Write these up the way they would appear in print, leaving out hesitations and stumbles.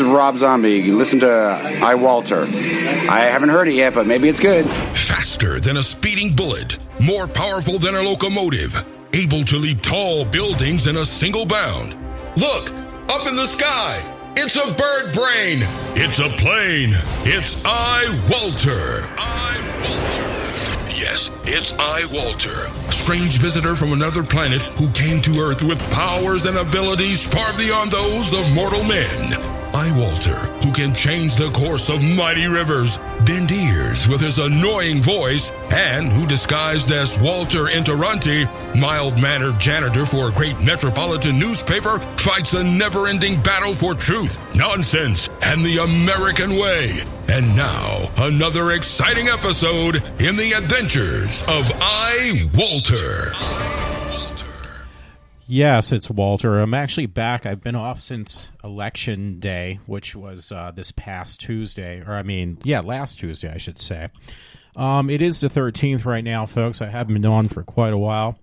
This is Rob Zombie. You can listen to iWalter. I haven't heard it yet, but maybe it's good. Faster than a speeding bullet, more powerful than a locomotive, able to leap tall buildings in a single bound. Look, up in the sky. It's a bird brain. It's a plane. It's iWalter. Yes, it's iWalter, strange visitor from another planet who came to Earth with powers and abilities far beyond those of mortal men. iWalter, who can change the course of mighty rivers, bend ears with his annoying voice, and who disguised as Walter Interranti, mild-mannered janitor for a great metropolitan newspaper, fights a never-ending battle for truth, nonsense, and the American way. And now, another exciting episode in the adventures of iWalter. Yes, it's Walter. I'm actually back. I've been off since Election Day, which was this past Tuesday. Last Tuesday, I should say. It is the 13th right now, folks. I haven't been on for quite a while.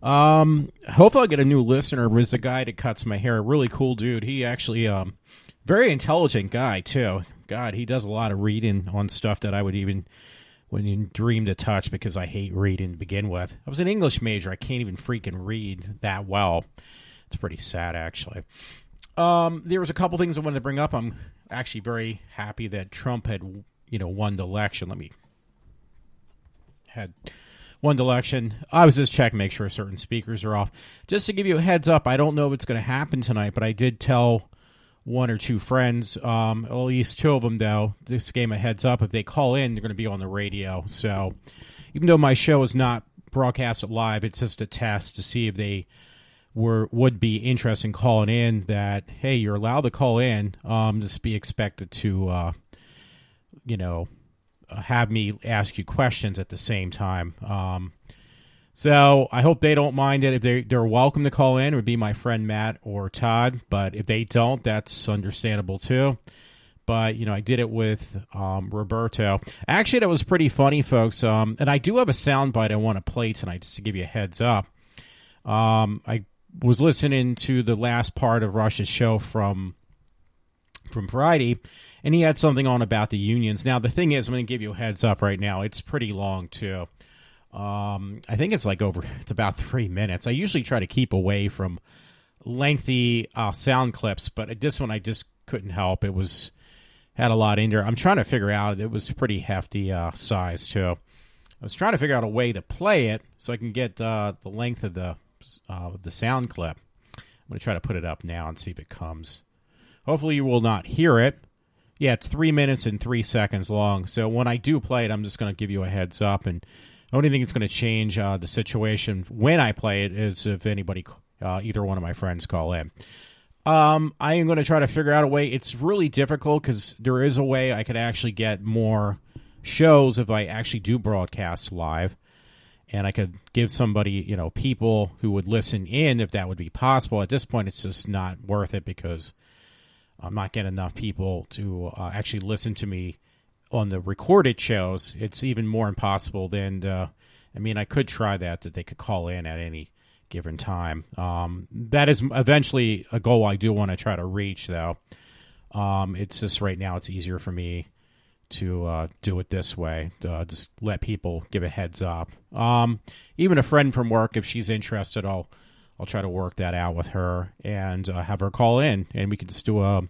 Hopefully I'll get a new listener. There's a guy that cuts my hair. Really cool dude. He actually, very intelligent guy, too. God, he does a lot of reading on stuff that I wouldn't dream to touch because I hate reading to begin with. I was an English major. I can't even freaking read that well. It's pretty sad, actually. There was a couple things I wanted to bring up. I'm actually very happy that Trump had, won the election. Won the election. I was just checking, make sure certain speakers are off. Just to give you a heads up, I don't know if it's going to happen tonight, but I did tell one or two friends, at least two of them, though, this gave a heads up. If they call in, they're going to be on the radio. So even though my show is not broadcasted live, it's just a test to see if they would be interested in calling in, that, hey, you're allowed to call in. Just be expected to, have me ask you questions at the same time. So I hope they don't mind it. If they're welcome to call in, it would be my friend Matt or Todd. But if they don't, that's understandable too. But, I did it with Roberto. Actually, that was pretty funny, folks. And I do have a soundbite I want to play tonight just to give you a heads up. I was listening to the last part of Rush's show from Friday, and he had something on about the unions. Now, the thing is, I'm going to give you a heads up right now. It's pretty long, too. I think it's about 3 minutes. I usually try to keep away from lengthy sound clips, but this one I just couldn't help. It had a lot in there. I'm trying to figure out, it was pretty hefty size too. I was trying to figure out a way to play it so I can get the length of the sound clip. I'm going to try to put it up now and see if it comes. Hopefully you will not hear it. Yeah, it's 3 minutes and 3 seconds long. So when I do play it, I'm just going to give you a heads up. And the only thing that's going to change the situation when I play it is if anybody, either one of my friends, call in. I am going to try to figure out a way. It's really difficult because there is a way I could actually get more shows if I actually do broadcast live. And I could give somebody, people who would listen in if that would be possible. At this point, it's just not worth it because I'm not getting enough people to actually listen to me on the recorded shows. It's even more impossible than, I could try that they could call in at any given time. That is eventually a goal I do want to try to reach, though. It's just right now it's easier for me to do it this way, just let people give a heads up. Even a friend from work, if she's interested, I'll try to work that out with her and have her call in, and we could just do a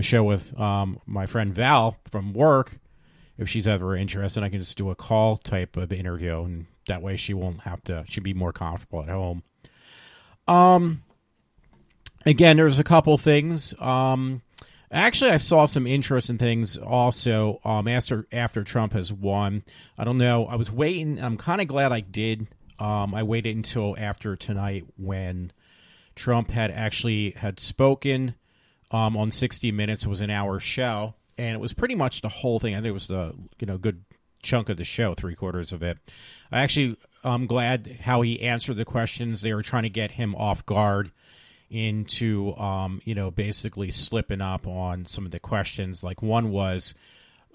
show with my friend Val from work. If she's ever interested, I can just do a call type of interview, and that way she won't have to. She'd be more comfortable at home. Again, there's a couple things. Actually, I saw some interesting things also after Trump has won. I don't know. I was waiting. I'm kind of glad I did. I waited until after tonight when Trump had spoken on 60 Minutes. It was an hour show, and it was pretty much the whole thing. I think it was the good chunk of the show, 3/4 of it. I'm glad how he answered the questions. They were trying to get him off guard into basically slipping up on some of the questions. Like one was,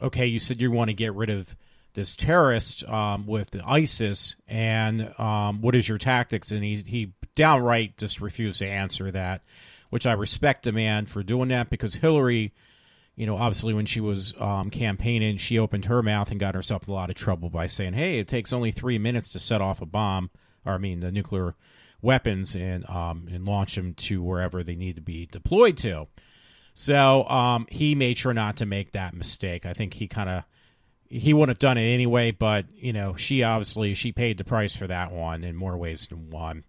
okay, you said you want to get rid of this terrorist with the ISIS, and what is your tactics? And he downright just refused to answer that, which I respect the man for doing that, because Hillary, obviously when she was campaigning, she opened her mouth and got herself in a lot of trouble by saying, hey, it takes only 3 minutes to set off a bomb, the nuclear weapons, and launch them to wherever they need to be deployed to. So he made sure not to make that mistake. I think he wouldn't have done it anyway, but, she paid the price for that one in more ways than one.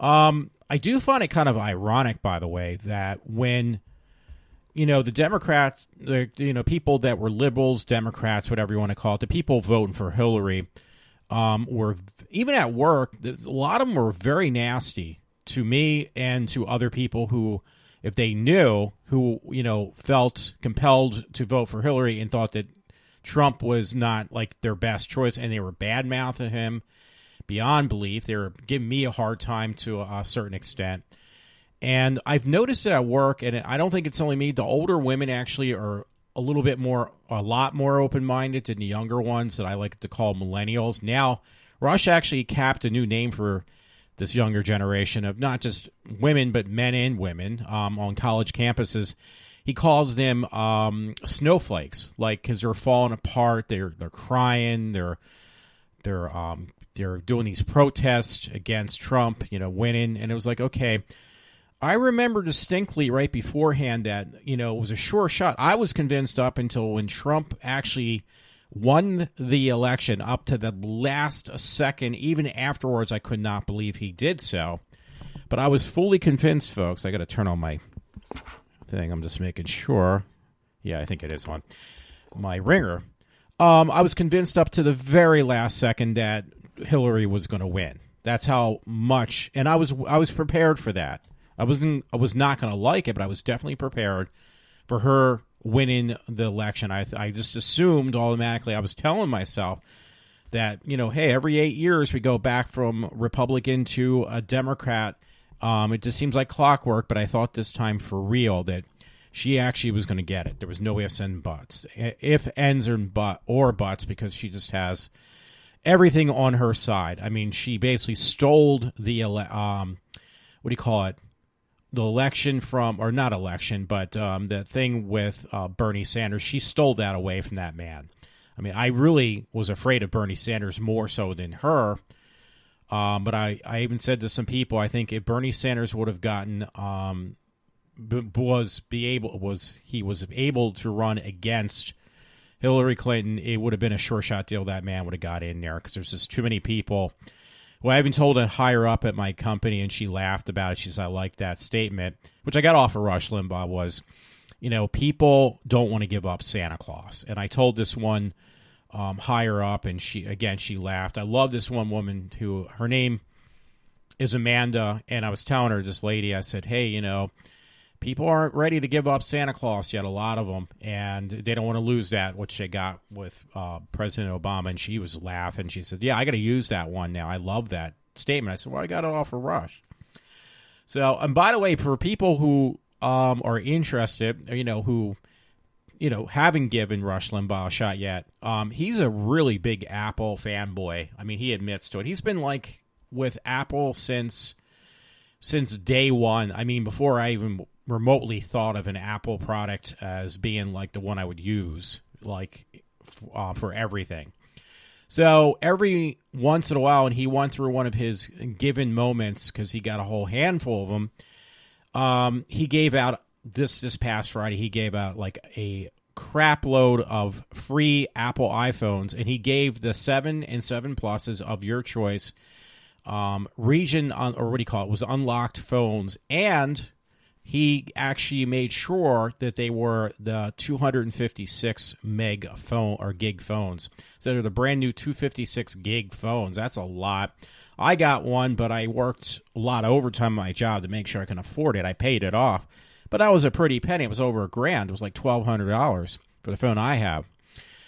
I do find it kind of ironic, by the way, that when, the Democrats, people that were liberals, Democrats, whatever you want to call it, the people voting for Hillary, were, even at work, a lot of them were very nasty to me and to other people who, if they knew, who, felt compelled to vote for Hillary and thought that Trump was not like their best choice, and they were bad-mouthing him beyond belief. They were giving me a hard time to a certain extent. And I've noticed it at work, and I don't think it's only me. The older women actually are a lot more open-minded than the younger ones that I like to call millennials. Now, Rush actually capped a new name for this younger generation of not just women, but men and women on college campuses. He calls them snowflakes, because they're falling apart. They're crying. They're doing these protests against Trump, winning. And it was like, okay, I remember distinctly right beforehand that, it was a sure shot. I was convinced up until when Trump actually won the election, up to the last second. Even afterwards, I could not believe he did so. But I was fully convinced, folks. I got to turn on my thing. I'm just making sure. Yeah, I think it is on my ringer. I was convinced up to the very last second that Hillary was going to win. That's how much, and I was prepared for that. I was not going to like it, but I was definitely prepared for her winning the election. I just assumed automatically. I was telling myself that, hey, every 8 years we go back from Republican to a Democrat. It just seems like clockwork, but I thought this time for real that she actually was going to get it. There was no ifs and buts. If, ends, or buts, because she just has everything on her side. I mean, she basically stole the, the election from, or not election, but the thing with Bernie Sanders. She stole that away from that man. I mean, I really was afraid of Bernie Sanders more so than her. But I even said to some people, I think if Bernie Sanders would have gotten, was able to run against Hillary Clinton, it would have been a sure shot deal. That man would have got in there, because there's just too many people. Well, I even told a higher up at my company, and she laughed about it. She says, I like that statement, which I got off of Rush Limbaugh, was, people don't want to give up Santa Claus. And I told this one higher up, and she laughed. I love this one woman who, her name is Amanda, and I was telling her, this lady, I said, hey, people aren't ready to give up Santa Claus yet, a lot of them, and they don't want to lose that, which they got with President Obama. And she was laughing. She said, yeah, I got to use that one now. I love that statement. I said, well, I got it off of Rush. So, and by the way, for people who are interested, who haven't given Rush Limbaugh a shot yet, he's a really big Apple fanboy. I mean, he admits to it. He's been with Apple since day one. I mean, before I even remotely thought of an Apple product as being the one I would use, for everything. So every once in a while, and he went through one of his given moments, because he got a whole handful of them, he gave out, this past Friday, he gave out a crap load of free Apple iPhones, and he gave the 7 and 7 Pluses of your choice region on, or what do you call it, was unlocked phones, and he actually made sure that they were the 256 meg phone or gig phones. So they're the brand new 256 gig phones. That's a lot. I got one, but I worked a lot of overtime on my job to make sure I can afford it. I paid it off, but that was a pretty penny. It was over $1,000. It was like $1,200 for the phone I have.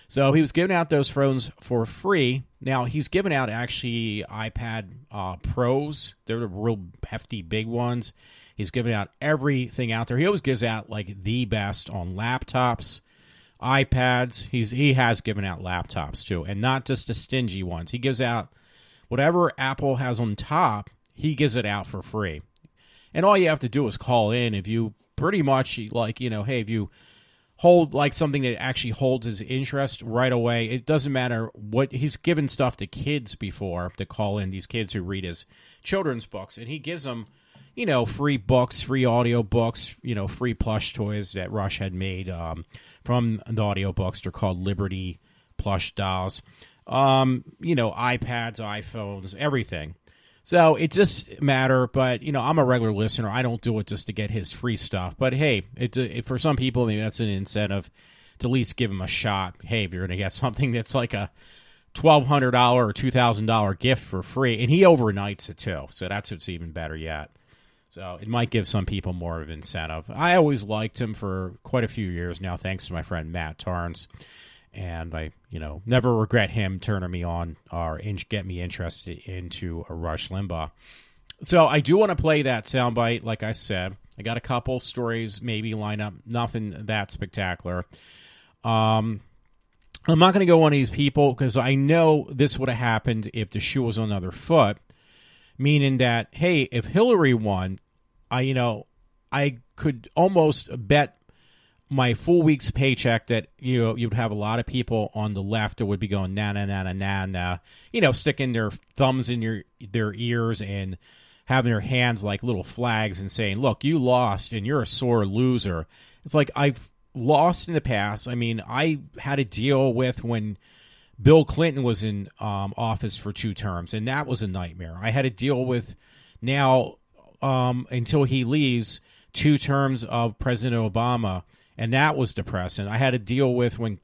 So he was giving out those phones for free. Now, he's giving out actually iPad Pros. They're the real hefty big ones. He's giving out everything out there. He always gives out the best on laptops, iPads. He has given out laptops too, and not just the stingy ones. He gives out whatever Apple has on top. He gives it out for free. And all you have to do is call in. If you pretty much, like, hey, if you hold like something that actually holds his interest right away, it doesn't matter what he's given stuff to kids before to call in, these kids who read his children's books, and he gives them free books, free audio books, free plush toys that Rush had made from the audio books. They're called Liberty plush dolls, iPads, iPhones, everything. So it just matter, but I'm a regular listener. I don't do it just to get his free stuff. But hey, for some people, maybe that's an incentive to at least give him a shot. Hey, if you're going to get something that's like a $1,200 or $2,000 gift for free, and he overnights it too, so that's what's even better yet. So it might give some people more of an incentive. I always liked him for quite a few years now, thanks to my friend Matt Tarns. And I, never regret him turning me on or get me interested into a Rush Limbaugh. So I do want to play that soundbite, like I said. I got a couple stories maybe lined up, nothing that spectacular. I'm not going to go on these people because I know this would have happened if the shoe was on the other foot, meaning that, hey, if Hillary won, I could almost bet my full week's paycheck that you'd have a lot of people on the left that would be going na na na na na na, sticking their thumbs in their ears and having their hands like little flags and saying, "Look, you lost and you're a sore loser." It's like I've lost in the past. I mean, I had to deal with when Bill Clinton was in office for 2 terms, and that was a nightmare. I had to deal with now until he leaves 2 terms of President Obama. And that was depressing. I had to deal with when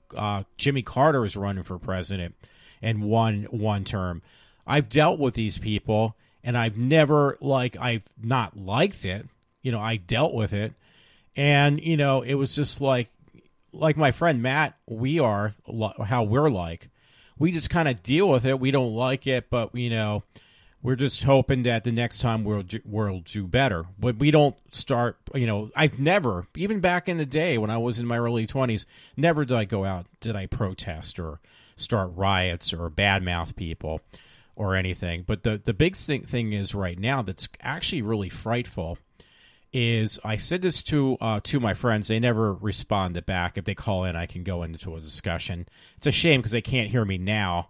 Jimmy Carter was running for president and won 1 term. I've dealt with these people, and I've not liked it. I dealt with it. And, it was just like my friend Matt, how we're like. We just kind of deal with it. We don't like it, but, we're just hoping that the next time we'll do better. But we don't start, I've never, even back in the day when I was in my early 20s, never did I go out, did I protest or start riots or badmouth people or anything. But the big thing is right now that's actually really frightful is I said this to my friends. They never responded back. If they call in, I can go into a discussion. It's a shame because they can't hear me now,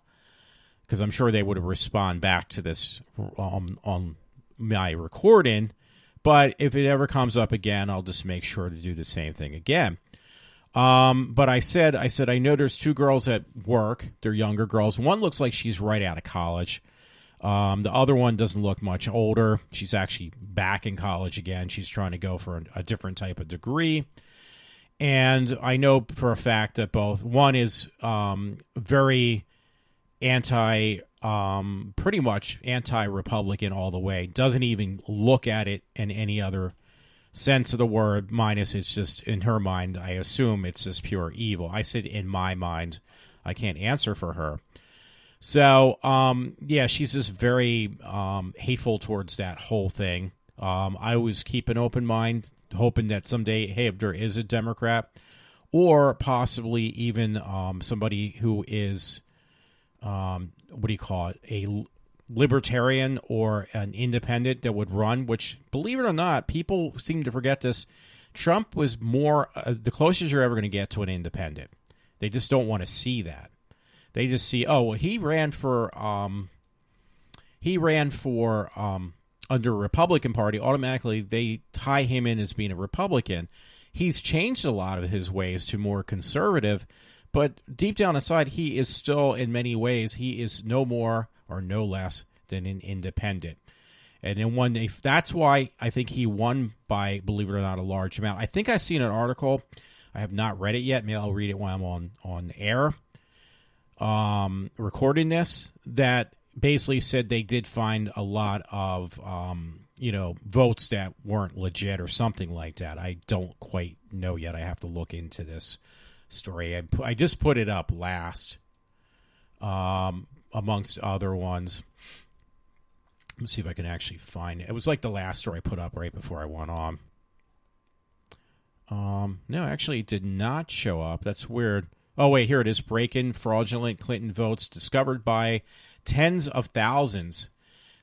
because I'm sure they would have responded back to this on my recording. But if it ever comes up again, I'll just make sure to do the same thing again. But I said, I know there's 2 girls at work. They're younger girls. One looks like she's right out of college. The other one doesn't look much older. She's actually back in college again. She's trying to go for a different type of degree. And I know for a fact that one is very pretty much anti-Republican all the way. Doesn't even look at it in any other sense of the word, minus it's just, in her mind, I assume it's just pure evil. I said in my mind. I can't answer for her. So, she's just very hateful towards that whole thing. I always keep an open mind, hoping that someday, hey, if there is a Democrat or possibly even somebody who is a libertarian or an independent that would run, which, believe it or not, people seem to forget this. Trump was more the closest you're ever going to get to an independent. They just don't want to see that. They just see, he ran for under Republican Party. Automatically, they tie him in as being a Republican. He's changed a lot of his ways to more conservative, but deep down inside, he is still, in many ways, he is no more or no less than an independent. And then that's why I think he won by, believe it or not, a large amount. I think I've seen an article. I have not read it yet. Maybe I'll read it while I'm on air recording this, that basically said they did find a lot of votes that weren't legit or something like that. I don't quite know yet. I have to look into this story. I just put it up last, amongst other ones. Let's see if I can actually find it. It was like the last story I put up right before I went on. No, actually, it did not show up. That's weird. Oh, wait, here it is. Break-in fraudulent Clinton votes discovered by tens of thousands.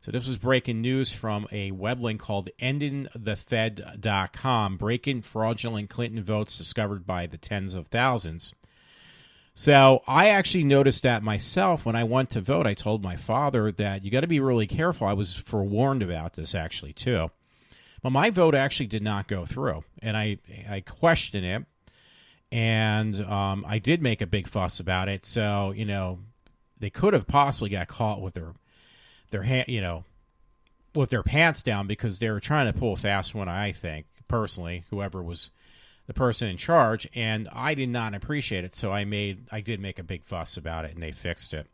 So this was breaking news from a web link called endingthefed.com, breaking fraudulent Clinton votes discovered by the tens of thousands. So I actually noticed that myself when I went to vote. I told my father that you got to be really careful. I was forewarned about this actually too. But my vote actually did not go through, and I questioned it, and I did make a big fuss about it. So, you know, they could have possibly got caught with their hand, you know, with their pants down because they were trying to pull a fast one, I think, personally, whoever was the person in charge, and I did not appreciate it, so I did make a big fuss about it, and they fixed it.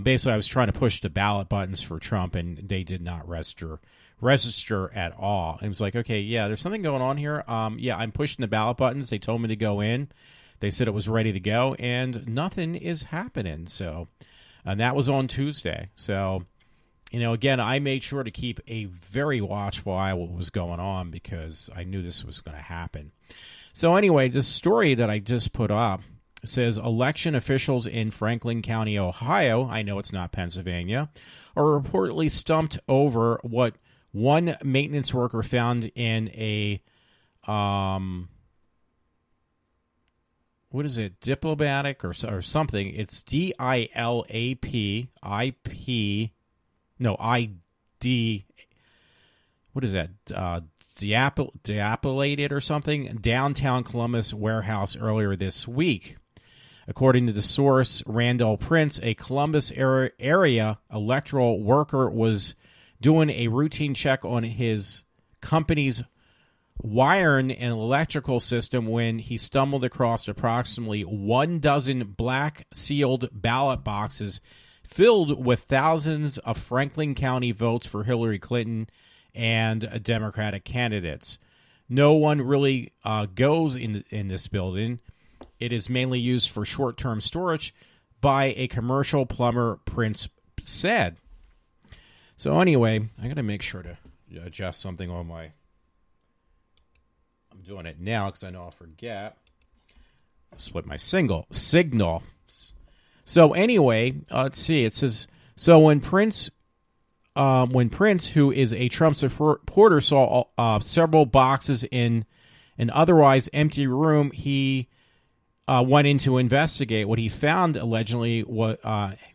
Basically, I was trying to push the ballot buttons for Trump, and they did not register at all. And it was like, okay, yeah, there's something going on here. Yeah, I'm pushing the ballot buttons. They told me to go in. They said it was ready to go, and nothing is happening. So, and that was on Tuesday. So, you know, again, I made sure to keep a very watchful eye on what was going on because I knew this was going to happen. So anyway, this story that I just put up says election officials in Franklin County, Ohio, I know it's not Pennsylvania, are reportedly stumped over what one maintenance worker found in a, what is it, diplomatic or something. It's DILAPIP. No, ID, what is that, diapilated or something, downtown Columbus warehouse earlier this week. According to the source, Randall Prince, a Columbus area electoral worker, was doing a routine check on his company's wiring and electrical system when he stumbled across approximately 12 black sealed ballot boxes filled with thousands of Franklin County votes for Hillary Clinton and Democratic candidates. No one really goes in this building. It is mainly used for short-term storage by a commercial plumber, Prince said. So anyway, I got to make sure to adjust something on my... I'm doing it now because I know I'll forget. I'll split my signal. So anyway, let's see. It says, so when Prince, who is a Trump supporter, saw several boxes in an otherwise empty room, he went in to investigate. What he found allegedly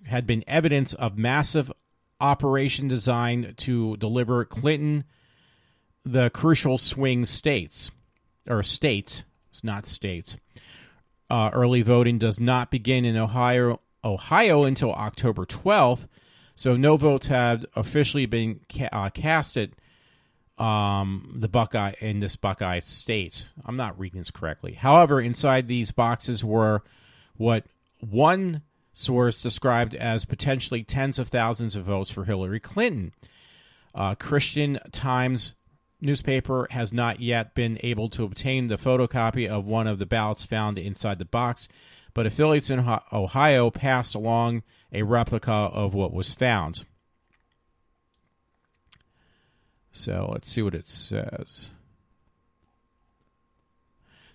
had been evidence of massive operation designed to deliver Clinton the crucial swing states, or state, it's not states. Early voting does not begin in Ohio until October 12th, so no votes have officially been casted in this Buckeye state. I'm not reading this correctly. However, inside these boxes were what one source described as potentially tens of thousands of votes for Hillary Clinton. Christian Times newspaper has not yet been able to obtain the photocopy of one of the ballots found inside the box, but affiliates in Ohio passed along a replica of what was found. So let's see what it says.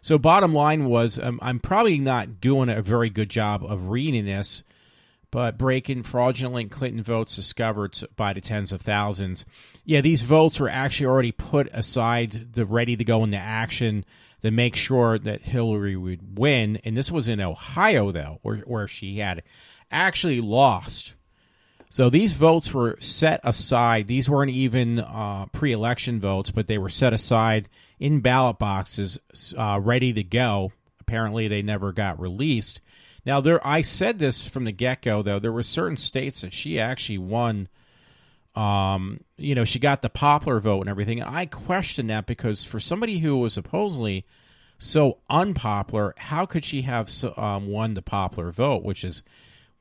So bottom line was, I'm probably not doing a very good job of reading this, but breaking fraudulent Clinton votes discovered by the tens of thousands. Yeah, these votes were actually already put aside, ready to go into action to make sure that Hillary would win. And this was in Ohio, though, where she had actually lost. So these votes were set aside. These weren't even pre-election votes, but they were set aside in ballot boxes, ready to go. Apparently, they never got released. Now, I said this from the get-go, though. There were certain states that she actually won. She got the popular vote and everything. And I questioned that because for somebody who was supposedly so unpopular, how could she have won the popular vote, which is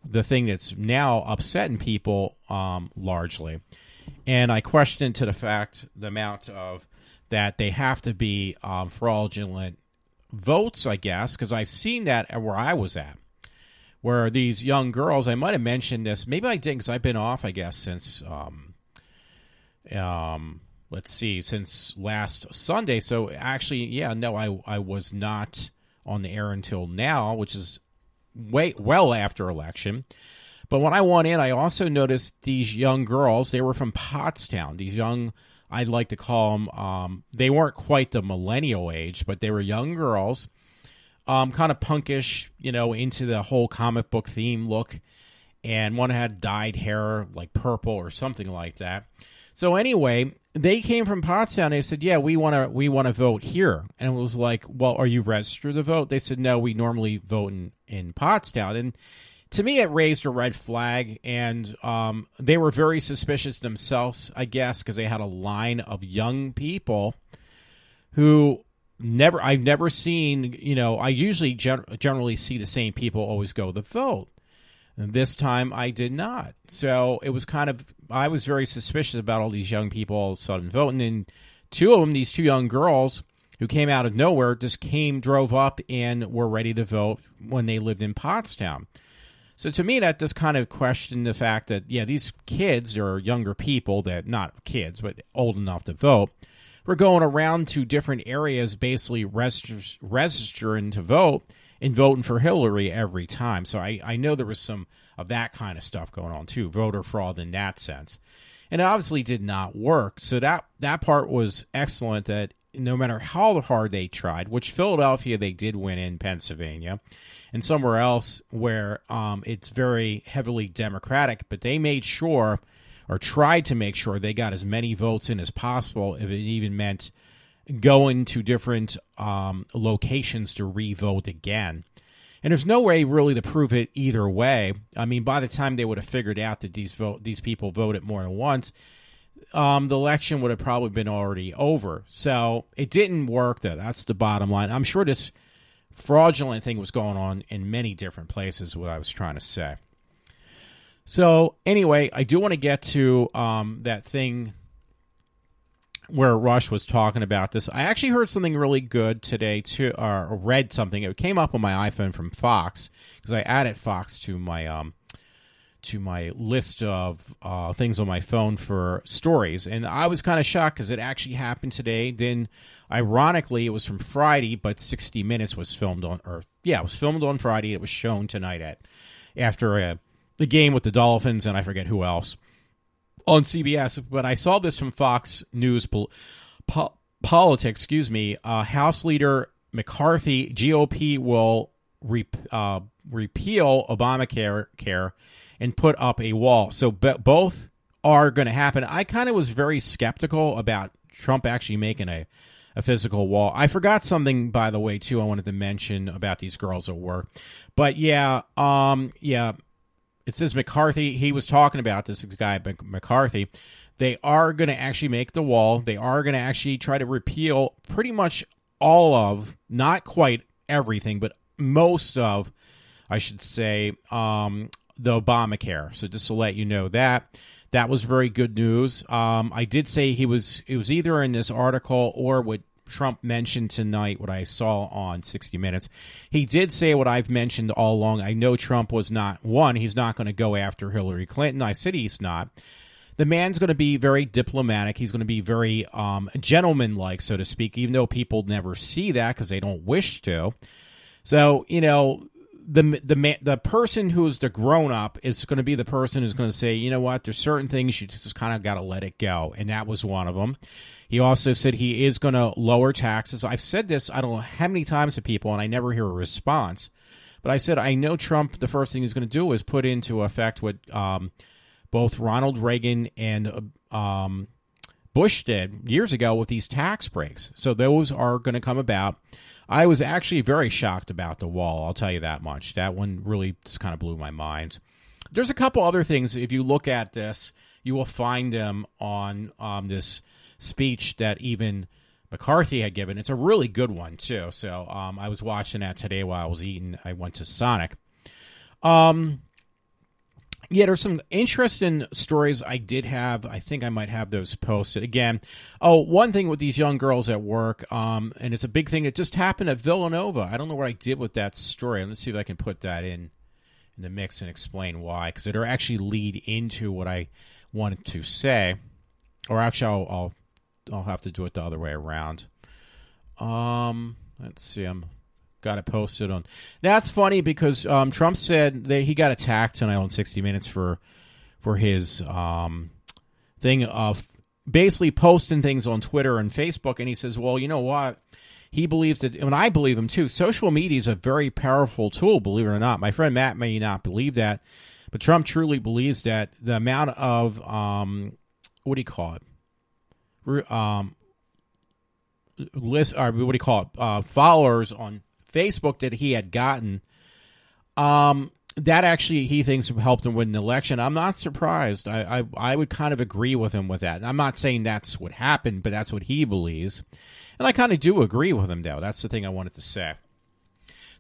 the thing that's now upsetting people largely. And I questioned to the amount of that they have to be fraudulent votes, I guess, because I've seen that where I was at. Where these young girls, I might have mentioned this, maybe I didn't because I've been off, I guess, since, since last Sunday. So actually, yeah, no, I was not on the air until now, which is well after election. But when I went in, I also noticed these young girls. They were from Pottstown. These young, I'd like to call them, they weren't quite the millennial age, but they were young girls, kind of punkish, into the whole comic book theme look. And one had dyed hair, like purple or something like that. So anyway, they came from Pottstown. They said, "Yeah, we want to vote here." And it was like, "Well, are you registered to vote?" They said, "No, we normally vote in Pottstown." And to me, it raised a red flag, and they were very suspicious themselves, I guess, because they had a line of young people who I've never seen. I usually generally see the same people always go to vote. And this time I did not. So it was I was very suspicious about all these young people all of a sudden voting. And two of them, these two young girls who came out of nowhere, just drove up and were ready to vote when they lived in Pottstown. So to me, that just kind of questioned the fact that, yeah, these kids or younger people that, not kids, but old enough to vote, were going around to different areas basically registering to vote and voting for Hillary every time. So I know there was some of that kind of stuff going on too, voter fraud in that sense. And it obviously did not work. So that part was excellent, that no matter how hard they tried, which Philadelphia they did win in Pennsylvania, and somewhere else where it's very heavily Democratic, but they made sure, or tried to make sure, they got as many votes in as possible, if it even meant going to different locations to re-vote again. And there's no way really to prove it either way. I mean, by the time they would have figured out that these people voted more than once, the election would have probably been already over. So it didn't work, though. That's the bottom line. I'm sure this fraudulent thing was going on in many different places, what I was trying to say. So anyway, I do want to get to that thing where Rush was talking about this. I actually heard something really good today, too, or read something. It came up on my iPhone from Fox, because I added Fox to my list of things on my phone for stories. And I was kind of shocked because it actually happened today. Then, ironically, it was from Friday, but 60 Minutes was filmed on, it was filmed on Friday. It was shown tonight after the game with the Dolphins, and I forget who else, on CBS. But I saw this from Fox News Politics, House Leader McCarthy, GOP will repeal Obamacare and put up a wall. So both are going to happen. I kind of was very skeptical about Trump actually making a physical wall. I forgot something, by the way, too, I wanted to mention about these girls at work. But it says McCarthy, he was talking about this guy, McCarthy. They are going to actually make the wall. They are going to actually try to repeal pretty much all of, not quite everything, but most of, I should say, the Obamacare. So just to let you know that was very good news. I did say it was either in this article or what Trump mentioned tonight, what I saw on 60 Minutes. He did say what I've mentioned all along. I know Trump was not, he's not going to go after Hillary Clinton. I said he's not. The man's going to be very diplomatic. He's going to be very gentlemanlike, so to speak, even though people never see that because they don't wish to. So, the person who's the grown-up is going to be the person who's going to say, you know what, there's certain things you just kind of got to let it go, and that was one of them. He also said he is going to lower taxes. I've said this, I don't know how many times to people, and I never hear a response. But I said, I know Trump, the first thing he's going to do is put into effect what both Ronald Reagan and Bush did years ago with these tax breaks. So those are going to come about. I was actually very shocked about the wall, I'll tell you that much. That one really just kind of blew my mind. There's a couple other things. If you look at this, you will find them on this speech that even McCarthy had given. It's a really good one, too. So I was watching that today while I was eating. I went to Sonic. There's some interesting stories I did have. I think I might have those posted. Again, one thing with these young girls at work, and it's a big thing that just happened at Villanova. I don't know what I did with that story. Let's see if I can put that in the mix and explain why, because it'll actually lead into what I wanted to say. Or actually, I'll have to do it the other way around. Let's see. I'm got it posted on. That's funny because Trump said that he got attacked tonight on 60 Minutes for his thing of basically posting things on Twitter and Facebook, and he says, well, you know what? He believes that, and I believe him too, social media is a very powerful tool, believe it or not. My friend Matt may not believe that, but Trump truly believes that the amount of, what do you call it? Followers on Facebook that he had gotten, that actually he thinks helped him win the election. I'm not surprised. I would kind of agree with him with that. And I'm not saying that's what happened, but that's what he believes. And I kind of do agree with him, though. That's the thing I wanted to say.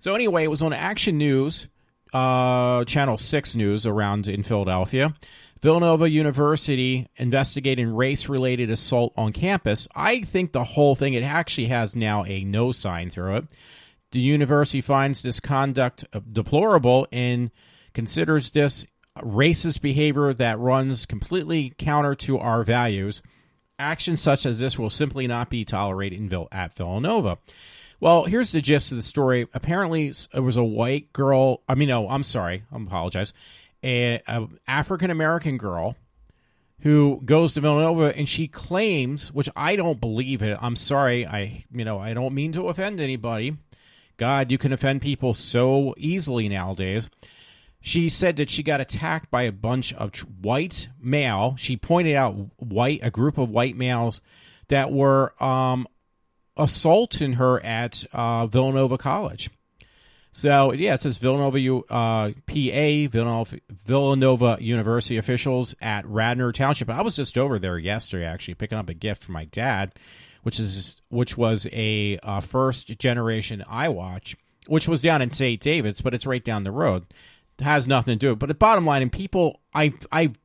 So anyway, it was on Action News, Channel 6 News around in Philadelphia. Villanova University investigating race-related assault on campus. I think the whole thing, it actually has now a no sign through it. The university finds this conduct deplorable and considers this racist behavior that runs completely counter to our values. Actions such as this will simply not be tolerated at Villanova. Well, here's the gist of the story. Apparently, it was a white girl. I apologize. An African-American girl who goes to Villanova, and she claims, which I don't believe it. I'm sorry. I don't mean to offend anybody. God, you can offend people so easily nowadays. She said that she got attacked by a bunch of white male. She pointed out a group of white males that were assaulting her at Villanova College. So, yeah, it says Villanova University officials at Radnor Township. I was just over there yesterday, actually, picking up a gift for my dad, which was a first-generation iWatch, which was down in St. David's, but it's right down the road. It has nothing to do with it. But the bottom line, and people, I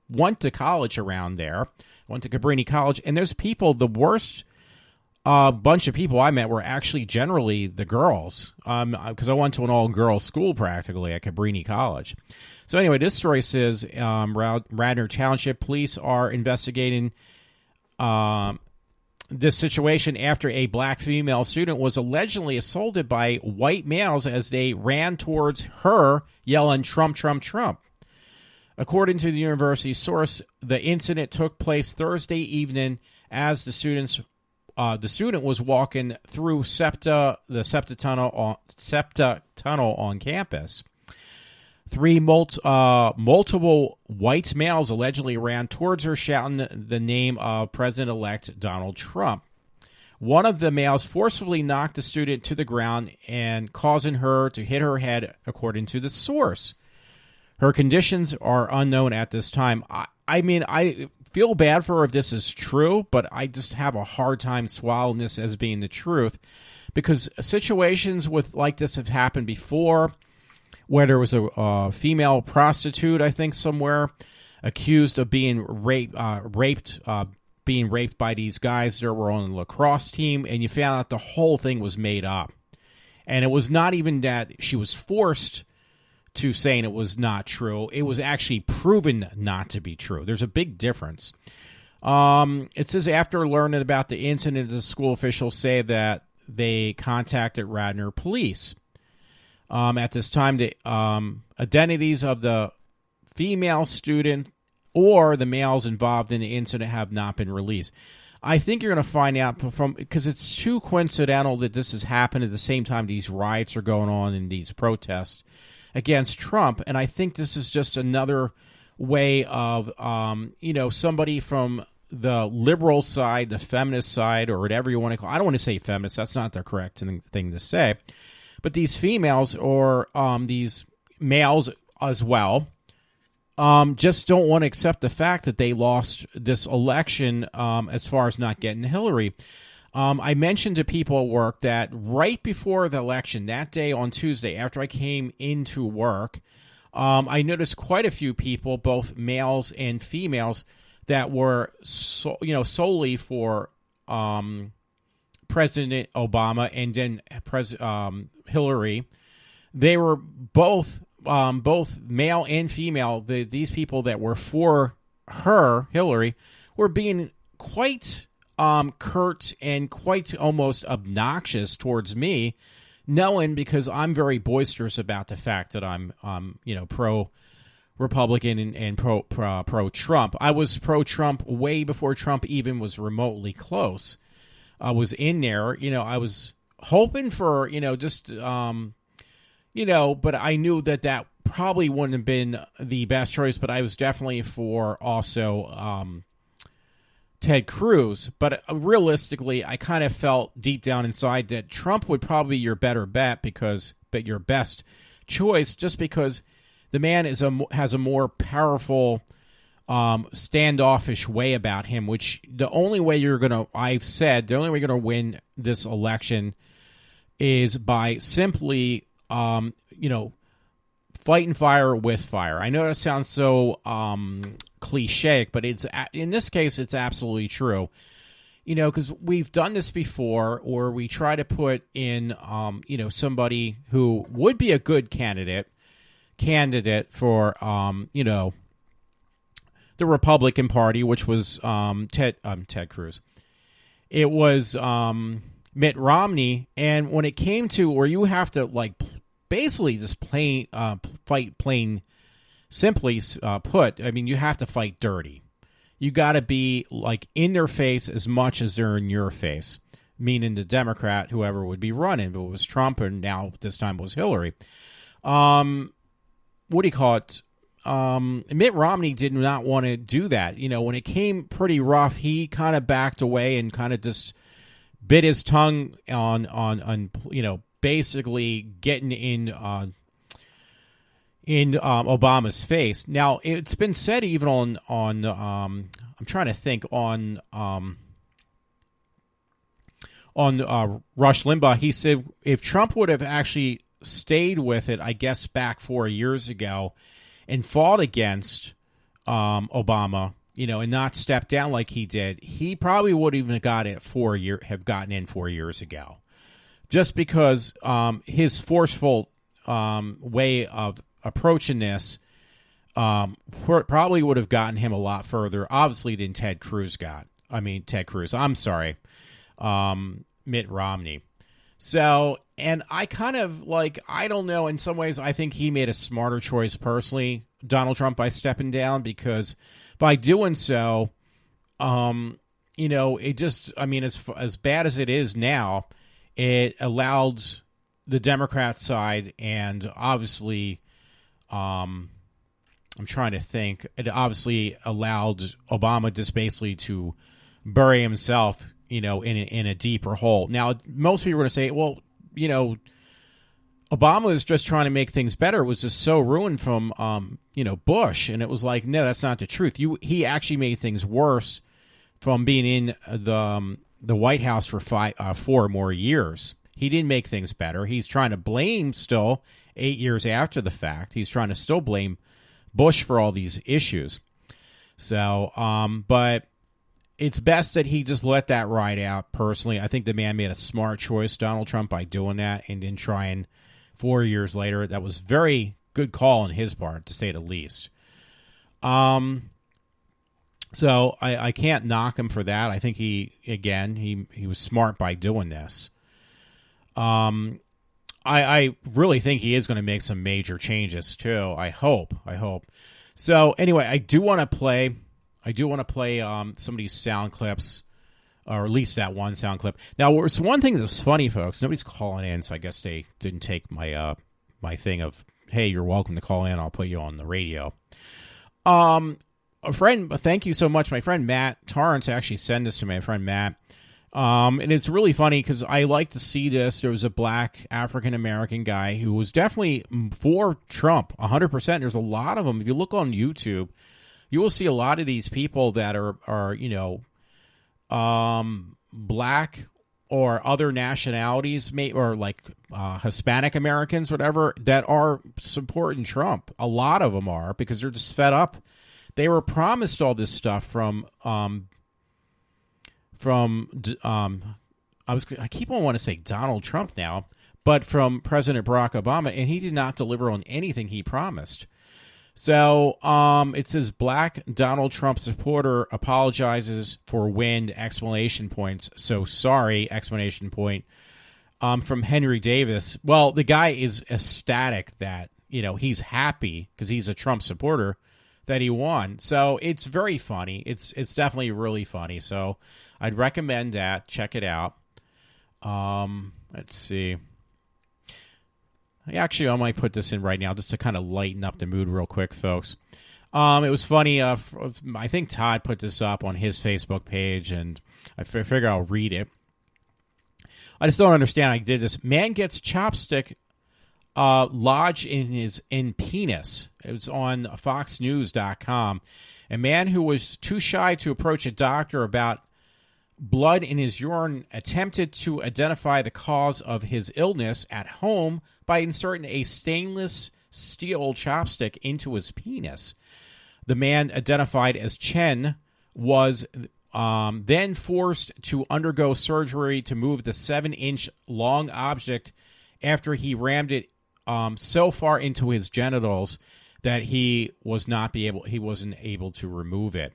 went to college around there, went to Cabrini College, and there's people, the worst bunch of people I met were actually generally the girls, because I went to an all-girls school practically at Cabrini College. So anyway, this story says Radnor Township police are investigating this situation after a black female student was allegedly assaulted by white males as they ran towards her yelling, "Trump, Trump, Trump." According to the university source, the incident took place Thursday evening as the student was walking through the SEPTA tunnel on campus. Three multiple white males allegedly ran towards her, shouting the name of President-elect Donald Trump. One of the males forcefully knocked the student to the ground and causing her to hit her head, according to the source. Her conditions are unknown at this time. I feel bad for her if this is true, but I just have a hard time swallowing this as being the truth, because situations like this have happened before, where there was a female prostitute, I think somewhere, accused of being raped by these guys that were on the lacrosse team, and you found out the whole thing was made up. And it was not even that she was forced to saying it was not true. It was actually proven not to be true. There's a big difference. It says after learning about the incident, the school officials say that they contacted Radnor police. At this time, the identities of the female student or the males involved in the incident have not been released. I think you're going to find out because it's too coincidental that this has happened at the same time these riots are going on and these protests against Trump. And I think this is just another way of, somebody from the liberal side, the feminist side, or whatever you want to call it. I don't want to say feminist. That's not the correct thing to say. But these females or these males as well just don't want to accept the fact that they lost this election as far as not getting Hillary. I mentioned to people at work that right before the election, that day on Tuesday, after I came into work, I noticed quite a few people, both males and females, that were solely for President Obama and then Hillary. They were both male and female. These people that were for her, Hillary, were being quite curt and quite almost obnoxious towards me, knowing, because I'm very boisterous about the fact that I'm pro Republican and pro Trump. I was pro Trump way before Trump even was remotely close. I was in there, I was hoping for, but I knew that probably wouldn't have been the best choice, but I was definitely for also Ted Cruz. But realistically, I kind of felt deep down inside that Trump would probably be your better bet, but your best choice, just because the man has a more powerful, standoffish way about him, which the only way you're going to win this election is by simply, fighting fire with fire. I know that sounds so cliche, but in this case, it's absolutely true. Because we've done this before, or we try to put in, somebody who would be a good candidate for, the Republican Party, which was Ted Cruz. It was Mitt Romney, and when it came to where you have to basically just fight plain simply put, I mean, you have to fight dirty. You got to be in their face as much as they're in your face, meaning the Democrat, whoever would be running. If it was Trump, and now this time it was Hillary. What do you call it? Mitt Romney did not want to do that. When it came pretty rough, he kind of backed away and kind of just bit his tongue on basically getting in Obama's face. Now, it's been said even on I'm trying to think on Rush Limbaugh. He said if Trump would have actually stayed with it, I guess back 4 years ago, and fought against Obama, and not stepped down like he did, he probably would even have gotten in 4 years ago. Just because his forceful way of approaching this probably would have gotten him a lot further, obviously, than Mitt Romney. So, and I kind of I don't know, in some ways, I think he made a smarter choice personally, Donald Trump, by stepping down, because by doing so, it just, I mean, as bad as it is now, it allowed the Democrat side, and obviously, I'm trying to think, it obviously allowed Obama just basically to bury himself, in a deeper hole. Now, most people are going to say, well, Obama was just trying to make things better. It was just so ruined from, Bush. And it was like, no, that's not the truth. He actually made things worse from being in the White House for 4 more years. He didn't make things better. He's trying to blame still 8 years after the fact. He's trying to still blame Bush for all these issues. So, but it's best that he just let that ride out. Personally, I think the man made a smart choice, Donald Trump, by doing that and then trying 4 years later. That was very good call on his part, to say the least. So I can't knock him for that. I think he was smart by doing this. I really think he is going to make some major changes too. I hope. So anyway, I do want to play some of these sound clips, or at least that one sound clip. Now, there's one thing that's funny, folks. Nobody's calling in, so I guess they didn't take my my thing of, hey, you're welcome to call in. I'll put you on the radio. A friend, thank you so much. My friend Matt Torrance actually sent this to my friend Matt. And it's really funny because I like to see this. There was a black African-American guy who was definitely for Trump, 100%. There's a lot of them. If you look on YouTube, you will see a lot of these people that are black or other nationalities, or Hispanic Americans, whatever, that are supporting Trump. A lot of them are, because they're just fed up. They were promised all this stuff from I keep on wanting to say Donald Trump now, but from President Barack Obama, and he did not deliver on anything he promised. So it says black Donald Trump supporter apologizes for wind, exclamation points. So sorry, exclamation point. from Henry Davis. Well, the guy is ecstatic that, he's happy because he's a Trump supporter that he won. So it's very funny. It's definitely really funny. So I'd recommend that. Check it out. Let's see. Actually, I might put this in right now just to kind of lighten up the mood real quick, folks. It was funny. I think Todd put this up on his Facebook page, and I figure I'll read it. I just don't understand. I did this. Man gets chopstick lodged in penis. It was on foxnews.com. A man who was too shy to approach a doctor about blood in his urine attempted to identify the cause of his illness at home by inserting a stainless steel chopstick into his penis. The man, identified as Chen, was then forced to undergo surgery to move the 7-inch long object after he rammed it so far into his genitals that he wasn't able to remove it.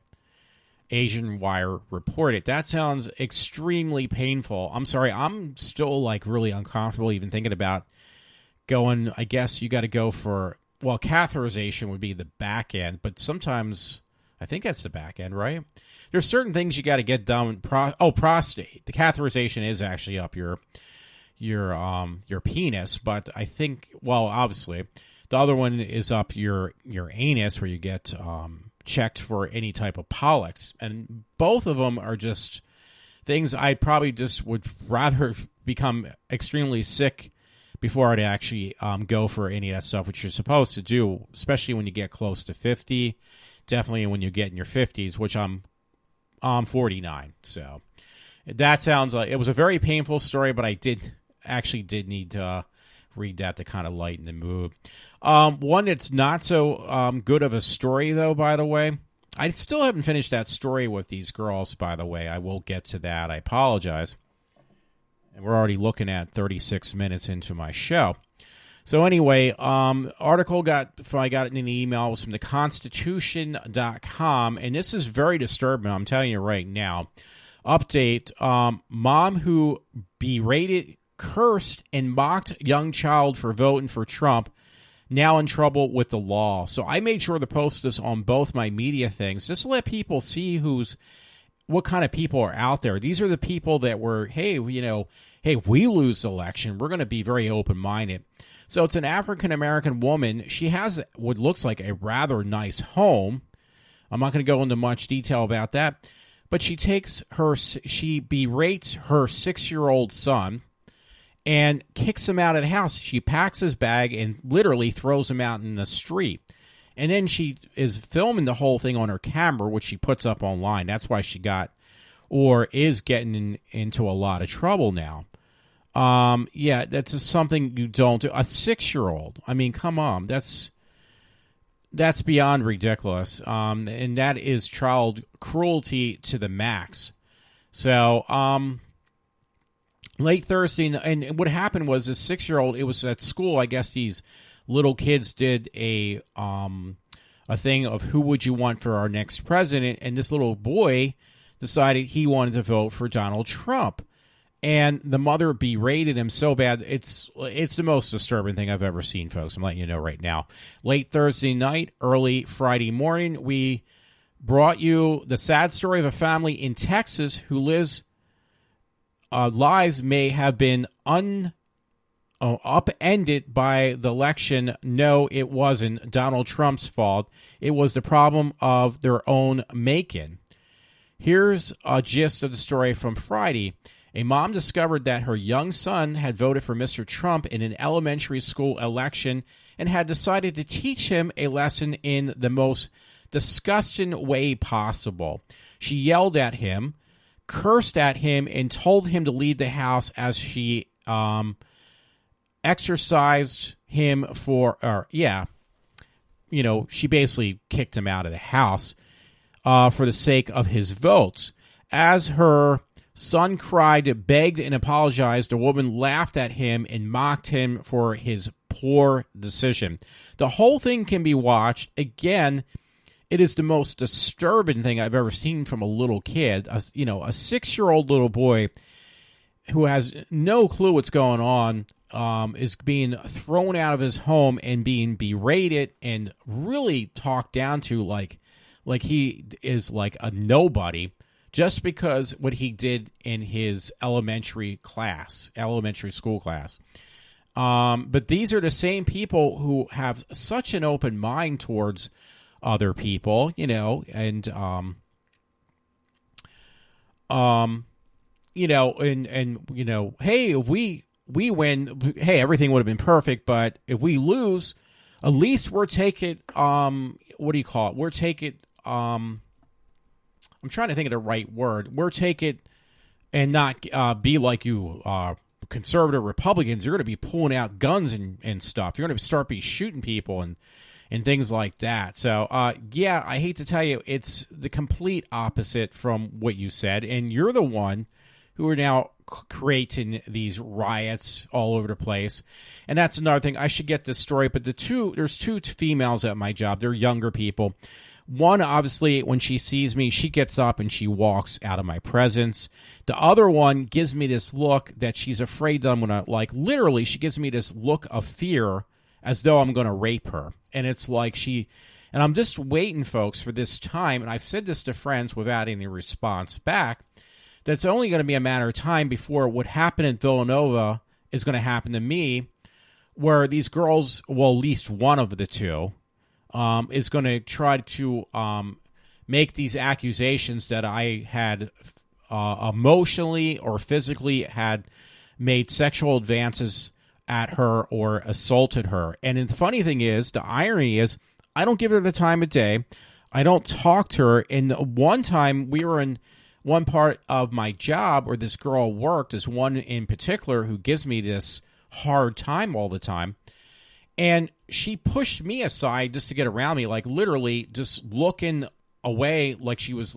Asian Wire reported. That sounds extremely painful. I'm sorry, I'm still really uncomfortable even thinking about going. I guess you got to go for, catheterization would be the back end, but sometimes I think that's the back end, right? There's certain things you got to get done. Prostate. The catheterization is actually up your penis, but I think, obviously the other one is up your anus, where you get checked for any type of polyps, and both of them are just things I probably just would rather become extremely sick before I'd actually go for any of that stuff, which you're supposed to do, especially when you get close to 50. Definitely when you get in your 50s, which I'm 49. So that sounds like it was a very painful story, but I did need to read that to kind of lighten the mood. One that's not so good of a story, though, by the way. I still haven't finished that story with these girls, by the way. I will get to that. I apologize. And we're already looking at 36 minutes into my show. So anyway, article I got in an email, was from theconstitution.com, and this is very disturbing. I'm telling you right now. Update, mom who berated, cursed, and mocked young child for voting for Trump, now in trouble with the law. So I made sure to post this on both my media things, just to let people see what kind of people are out there. These are the people that were, hey, if we lose the election, we're going to be very open-minded. So it's an African-American woman. She has what looks like a rather nice home. I'm not going to go into much detail about that. But she berates her 6-year-old son and kicks him out of the house. She packs his bag and literally throws him out in the street. And then she is filming the whole thing on her camera, which she puts up online. That's why she is getting into a lot of trouble now. That's just something you don't do. A 6-year-old. I mean, come on. That's beyond ridiculous. And that is child cruelty to the max. So, late Thursday, and what happened was this 6-year-old, it was at school. I guess these little kids did a thing of who would you want for our next president, and this little boy decided he wanted to vote for Donald Trump. And the mother berated him so bad. It's the most disturbing thing I've ever seen, folks. I'm letting you know right now. Late Thursday night, early Friday morning, we brought you the sad story of a family in Texas who lives may have been upended by the election. No, it wasn't Donald Trump's fault. It was the problem of their own making. Here's a gist of the story from Friday. A mom discovered that her young son had voted for Mr. Trump in an elementary school election and had decided to teach him a lesson in the most disgusting way possible. She yelled at him, cursed at him, and told him to leave the house as she exercised him she basically kicked him out of the house for the sake of his votes. As her son cried, begged, and apologized, the woman laughed at him and mocked him for his poor decision. The whole thing can be watched. Again, it is the most disturbing thing I've ever seen from a little kid. A 6-year-old little boy. who has no clue what's going on, is being thrown out of his home and being berated and really talked down to like he is like a nobody just because what he did in his elementary school class. But these are the same people who have such an open mind towards other people, and hey, if we win, hey, everything would have been perfect, but if we lose, at least we're taking what do you call it? We're taking I'm trying to think of the right word. We're taking and not be like you conservative Republicans. You're going to be pulling out guns and stuff. You're going to start shooting people and things like that. So, yeah, I hate to tell you, it's the complete opposite from what you said. And you're the one who are now creating these riots all over the place. And that's another thing. I should get this story, but there's two females at my job. They're younger people. One, obviously, when she sees me, she gets up and she walks out of my presence. The other one gives me this look that she's afraid that I'm going to, like, literally, she gives me this look of fear as though I'm going to rape her. And it's like and I'm just waiting, folks, for this time, and I've said this to friends without any response back, that it's only going to be a matter of time before what happened in Villanova is going to happen to me, where these girls, well, at least one of the two, is going to try to make these accusations that I had emotionally or physically had made sexual advances at her or assaulted her. And the funny thing is, the irony is, I don't give her the time of day. I don't talk to her. And one time we were in one part of my job where this girl worked, this one in particular who gives me this hard time all the time. And she pushed me aside just to get around me, like literally just looking away like she was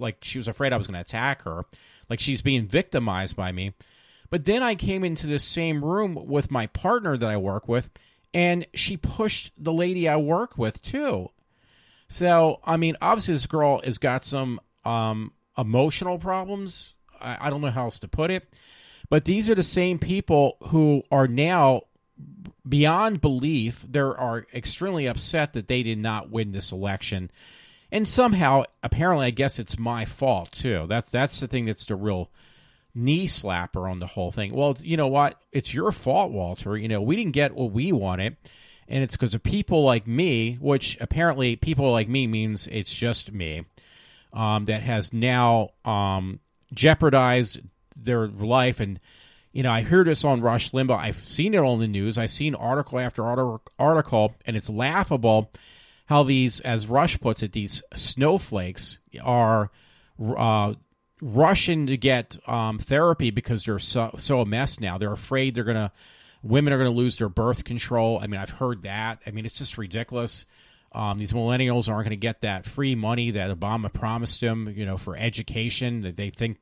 afraid I was going to attack her, like she's being victimized by me. But then I came into this same room with my partner that I work with, and she pushed the lady I work with too. So, I mean, obviously this girl has got some emotional problems. I don't know how else to put it. But these are the same people who are now beyond belief. They are extremely upset that they did not win this election. And somehow, apparently, I guess it's my fault, too. That's the thing that's the real knee slapper on the whole thing. Well, you know what? It's your fault, Walter. We didn't get what we wanted. And it's because of people like me, which apparently people like me means it's just me, that has now jeopardized their life. And I heard this on Rush Limbaugh. I've seen it on the news. I've seen article after article, and it's laughable how these, as Rush puts it, these snowflakes are rushing to get therapy because they're so a mess now. They're afraid women are going to lose their birth control. I mean, I've heard that. I mean, it's just ridiculous. These millennials aren't going to get that free money that Obama promised them, for education, that they think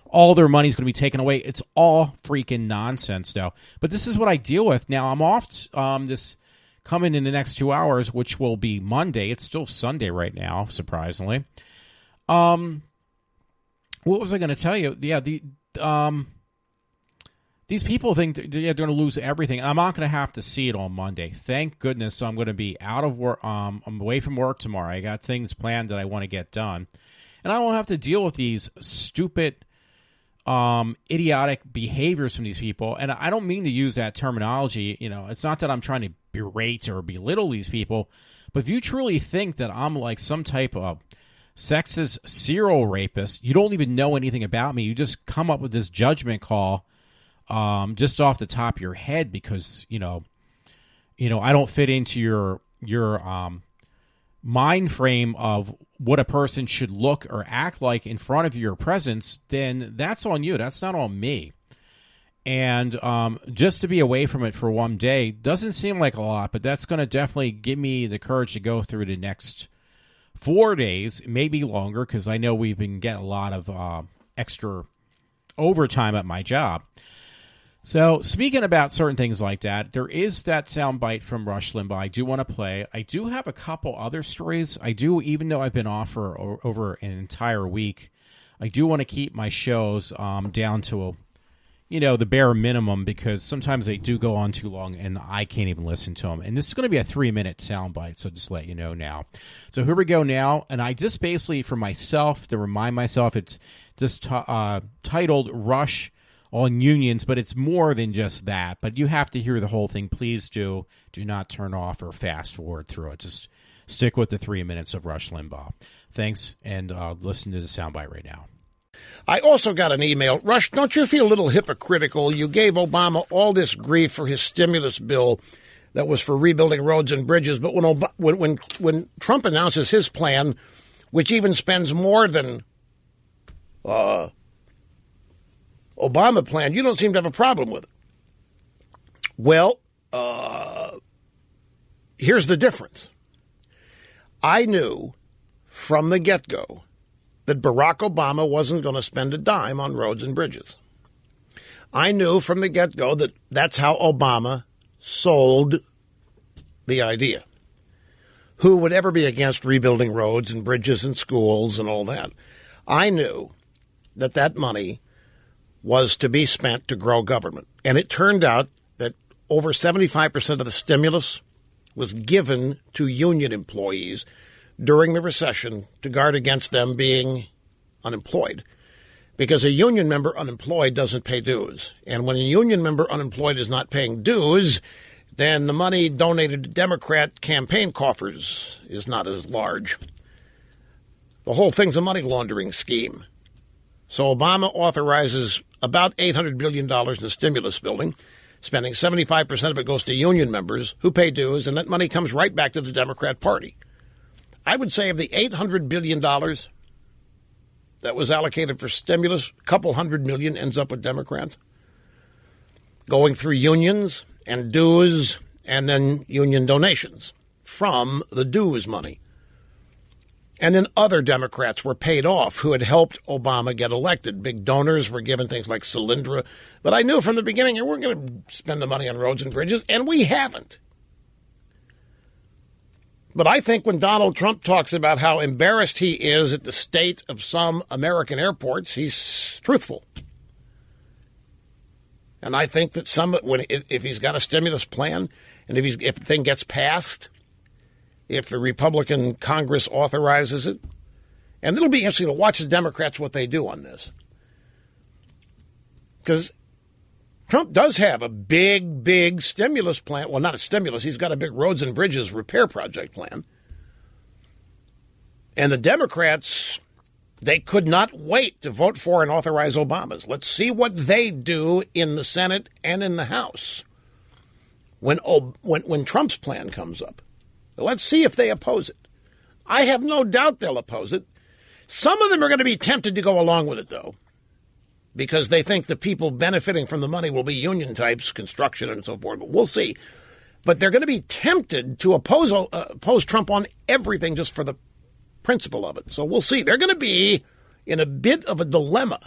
all their money is going to be taken away. It's all freaking nonsense, though. But this is what I deal with. Now, I'm off this coming in the next 2 hours, which will be Monday. It's still Sunday right now, surprisingly. What was I going to tell you? Yeah, these people think they're going to lose everything. I'm not going to have to see it on Monday. Thank goodness I'm going to be out of work. I'm away from work tomorrow. I got things planned that I want to get done. And I don't have to deal with these stupid, idiotic behaviors from these people. And I don't mean to use that terminology. It's not that I'm trying to berate or belittle these people. But if you truly think that I'm like some type of sexist serial rapist, you don't even know anything about me. You just come up with this judgment call just off the top of your head because, I don't fit into your mind frame of what a person should look or act like in front of your presence, then that's on you. That's not on me. And just to be away from it for one day doesn't seem like a lot, but that's going to definitely give me the courage to go through the next 4 days, maybe longer, because I know we've been getting a lot of extra overtime at my job. So, speaking about certain things like that, there is that soundbite from Rush Limbaugh I do want to play. I do have a couple other stories. I do, even though I've been off for over an entire week, I do want to keep my shows down to the bare minimum, because sometimes they do go on too long and I can't even listen to them. And this is going to be a 3-minute soundbite, so just let you know now. So here we go now. And I just basically, for myself, to remind myself, it's just titled Rush on Unions, but it's more than just that. But you have to hear the whole thing. Please do not turn off or fast forward through it. Just stick with the 3 minutes of Rush Limbaugh. Thanks, and listen to the soundbite right now. I also got an email. Rush, don't you feel a little hypocritical? You gave Obama all this grief for his stimulus bill that was for rebuilding roads and bridges, but when Trump announces his plan, which even spends more than Obama plan, you don't seem to have a problem with it. Well, here's the difference. I knew from the get-go that Barack Obama wasn't going to spend a dime on roads and bridges. I knew from the get-go that that's how Obama sold the idea. Who would ever be against rebuilding roads and bridges and schools and all that? I knew that that money was to be spent to grow government. And it turned out that over 75% of the stimulus was given to union employees during the recession to guard against them being unemployed. Because a union member unemployed doesn't pay dues. And when a union member unemployed is not paying dues, then the money donated to Democrat campaign coffers is not as large. The whole thing's a money laundering scheme. So Obama authorizes about $800 billion in stimulus building. Spending 75% of it goes to union members who pay dues, and that money comes right back to the Democrat Party. I would say of the $800 billion that was allocated for stimulus, a couple $100 million ends up with Democrats, going through unions and dues and then union donations from the dues money. And then other Democrats were paid off who had helped Obama get elected. Big donors were given things like Solyndra. But I knew from the beginning we're going to spend the money on roads and bridges, and we haven't. But I think when Donald Trump talks about how embarrassed he is at the state of some American airports, he's truthful. And I think that if he's got a stimulus plan, and if the thing gets passed, if the Republican Congress authorizes it, and it'll be interesting to watch the Democrats what they do on this. Because Trump does have a big stimulus plan. Well, not a stimulus. He's got a big roads and bridges repair project plan. And the Democrats, they could not wait to vote for and authorize Obama's. Let's see what they do in the Senate and in the House when Trump's plan comes up. Let's see if they oppose it. I have no doubt they'll oppose it. Some of them are going to be tempted to go along with it, though, because they think the people benefiting from the money will be union types, construction, and so forth. But we'll see. But they're going to be tempted to oppose Trump on everything just for the principle of it. So we'll see. They're going to be in a bit of a dilemma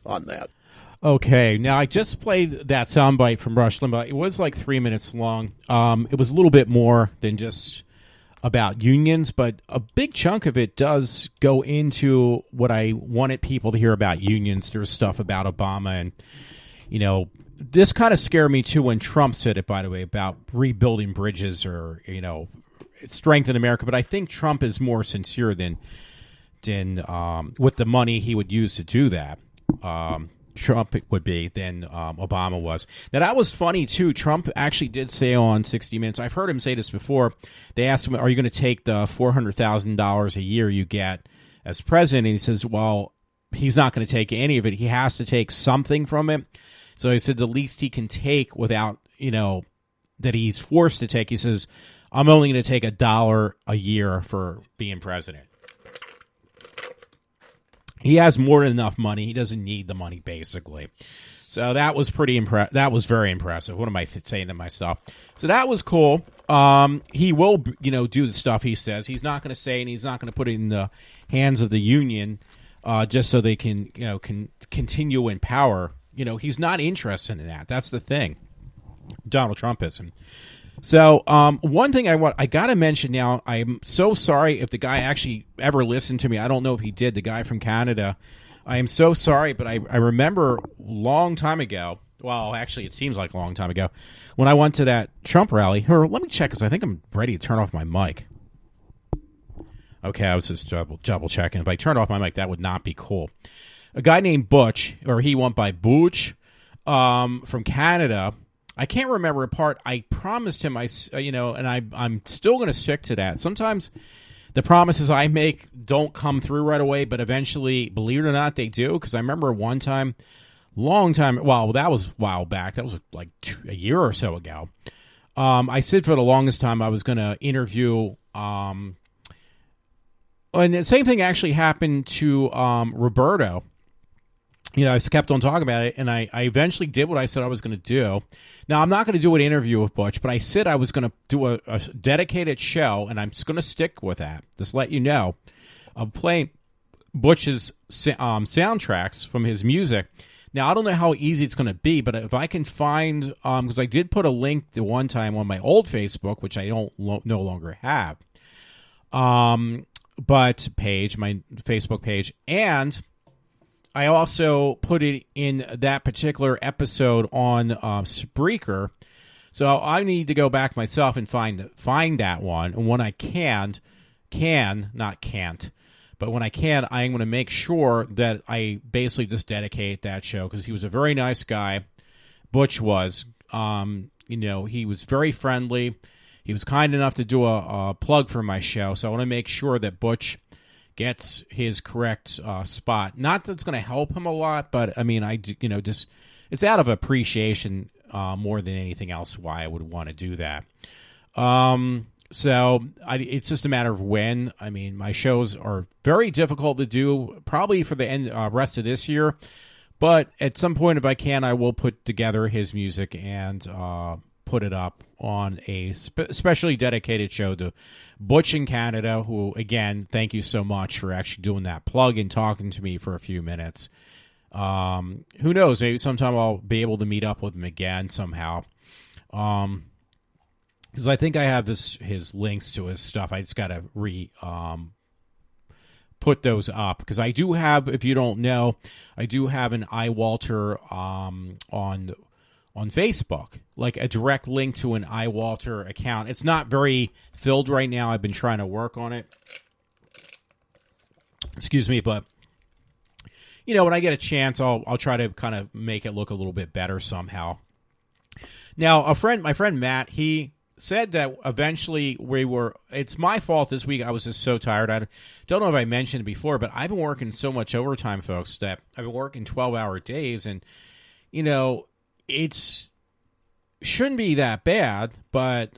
on that. Okay, now I just played that soundbite from Rush Limbaugh. It was like 3 minutes long. It was a little bit more than just about unions, but a big chunk of it does go into what I wanted people to hear about unions. There's stuff about Obama, and, this kind of scared me too when Trump said it, by the way, about rebuilding bridges or, strengthen America. But I think Trump is more sincere than with the money he would use to do that. Trump would be than Obama was. Now, that was funny, too. Trump actually did say on 60 Minutes, I've heard him say this before, they asked him, are you going to take the $400,000 a year you get as president? And he says, well, he's not going to take any of it. He has to take something from it. So he said the least he can take without, that he's forced to take, he says, I'm only going to take $1 a year for being president. He has more than enough money. He doesn't need the money, basically. So that was that was very impressive. What am I saying to myself? So that was cool. He will, do the stuff he says. He's not going to say, and he's not going to put it in the hands of the union just so they can continue in power. He's not interested in that. That's the thing. Donald Trump isn't. So one thing I got to mention now, I'm so sorry if the guy actually ever listened to me. I don't know if he did, the guy from Canada. I am so sorry, but I remember a long time ago. Well, actually, it seems like a long time ago when I went to that Trump rally. Or let me check because I think I'm ready to turn off my mic. Okay, I was just double checking. If I turned off my mic, that would not be cool. A guy named Butch, or he went by Butch, from Canada. I can't remember a part. I promised him, and I'm still going to stick to that. Sometimes the promises I make don't come through right away, but eventually, believe it or not, they do. Because I remember one time, long time, well, that was a while back. That was like a year or so ago. I said for the longest time I was going to interview. And the same thing actually happened to Roberto. You know, I kept on talking about it, and I eventually did what I said I was going to do. Now, I'm not going to do an interview with Butch, but I said I was going to do a dedicated show, and I'm just going to stick with that. Just let you know. I'm playing Butch's soundtracks from his music. Now, I don't know how easy it's going to be, but if I can find, because I did put a link the one time on my old Facebook, which I don't no longer have, but page, my Facebook page, and I also put it in that particular episode on Spreaker, so I need to go back myself and find that one. And when I not can't, but when I can, I'm going to make sure that I basically just dedicate that show because he was a very nice guy. Butch was, he was very friendly. He was kind enough to do a plug for my show, so I want to make sure that Butch gets his correct spot. Not that it's going to help him a lot, but I mean, just it's out of appreciation more than anything else why I would want to do that. So it's just a matter of when. I mean, my shows are very difficult to do, probably for the rest of this year. But at some point, if I can, I will put together his music and put it up on a specially dedicated show to Butch in Canada, who, again, thank you so much for actually doing that plug and talking to me for a few minutes. Who knows? Maybe sometime I'll be able to meet up with him again somehow. Because I think I have his links to his stuff. I just got to put those up. Because I do have, if you don't know, I do have an iWalter on Facebook, like a direct link to an iWalter account. It's not very filled right now. I've been trying to work on it. Excuse me, but when I get a chance, I'll try to kind of make it look a little bit better somehow. Now, my friend Matt, he said that eventually it's my fault this week. I was just so tired. I don't know if I mentioned it before, but I've been working so much overtime, folks, that I've been working 12-hour days, and it's shouldn't be that bad, but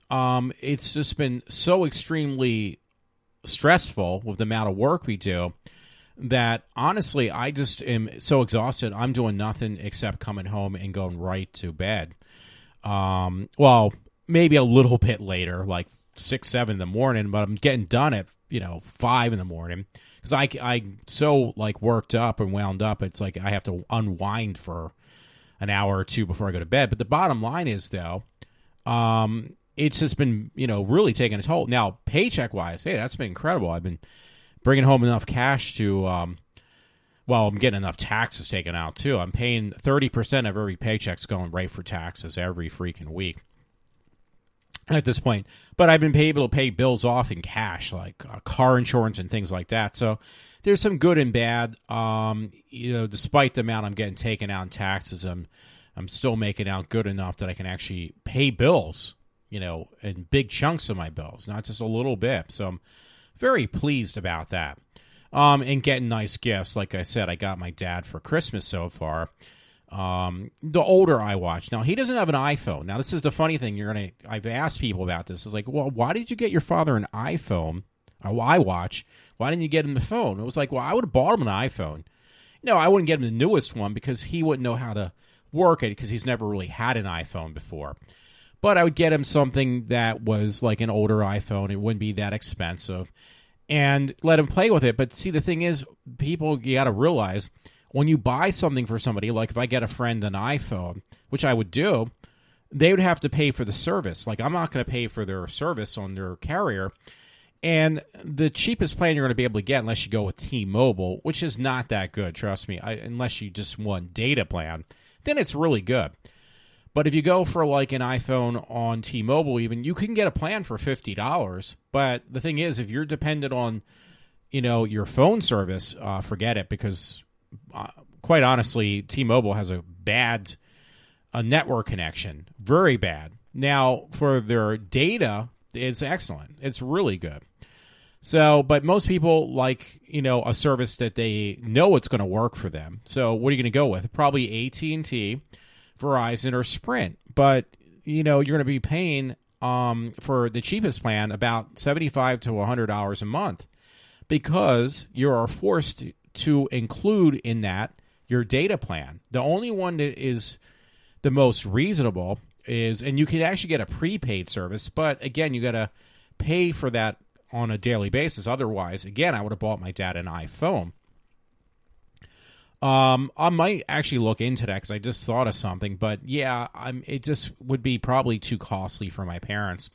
it's just been so extremely stressful with the amount of work we do that honestly I just am so exhausted. I'm doing nothing except coming home and going right to bed. Well, maybe a little bit later, like 6, 7 in the morning, but I'm getting done at 5 in the morning because I so like worked up and wound up. It's like I have to unwind for an hour or two before I go to bed. But the bottom line is, though, it's just been, really taking a toll. Now, paycheck-wise, hey, that's been incredible. I've been bringing home enough cash to, I'm getting enough taxes taken out, too. I'm paying 30% of every paycheck's going right for taxes every freaking week at this point. But I've been able to pay bills off in cash, like car insurance and things like that. So there's some good and bad. Despite the amount I'm getting taken out in taxes, I'm still making out good enough that I can actually pay bills, in big chunks of my bills, not just a little bit. So I'm very pleased about that. And getting nice gifts. Like I said, I got my dad for Christmas so far. The older iWatch. Now, he doesn't have an iPhone. Now, this is the funny thing. I've asked people about this. It's like, well, why did you get your father an iPhone, or iWatch? Why didn't you get him the phone? It was like, well, I would have bought him an iPhone. No, I wouldn't get him the newest one because he wouldn't know how to work it because he's never really had an iPhone before. But I would get him something that was like an older iPhone. It wouldn't be that expensive. And let him play with it. But see, the thing is, people, you got to realize, when you buy something for somebody, like if I get a friend an iPhone, which I would do, they would have to pay for the service. Like, I'm not going to pay for their service on their carrier. And the cheapest plan you're going to be able to get, unless you go with T-Mobile, which is not that good, trust me, unless you just want data plan, then it's really good. But if you go for like an iPhone on T-Mobile even, you can get a plan for $50. But the thing is, if you're dependent on, your phone service, forget it, because quite honestly, T-Mobile has a bad network connection, very bad. Now, for their data, it's excellent. It's really good. So, but most people like, a service that they know it's going to work for them. So what are you going to go with? Probably AT&T, Verizon, or Sprint. But, you're going to be paying for the cheapest plan about $75 to $100 a month, because you are forced to include in that your data plan. The only one that is the most reasonable is, and you can actually get a prepaid service, but again, you got to pay for that on a daily basis. Otherwise, again, I would have bought my dad an iPhone. I might actually look into that because I just thought of something, but yeah, it just would be probably too costly for my parents,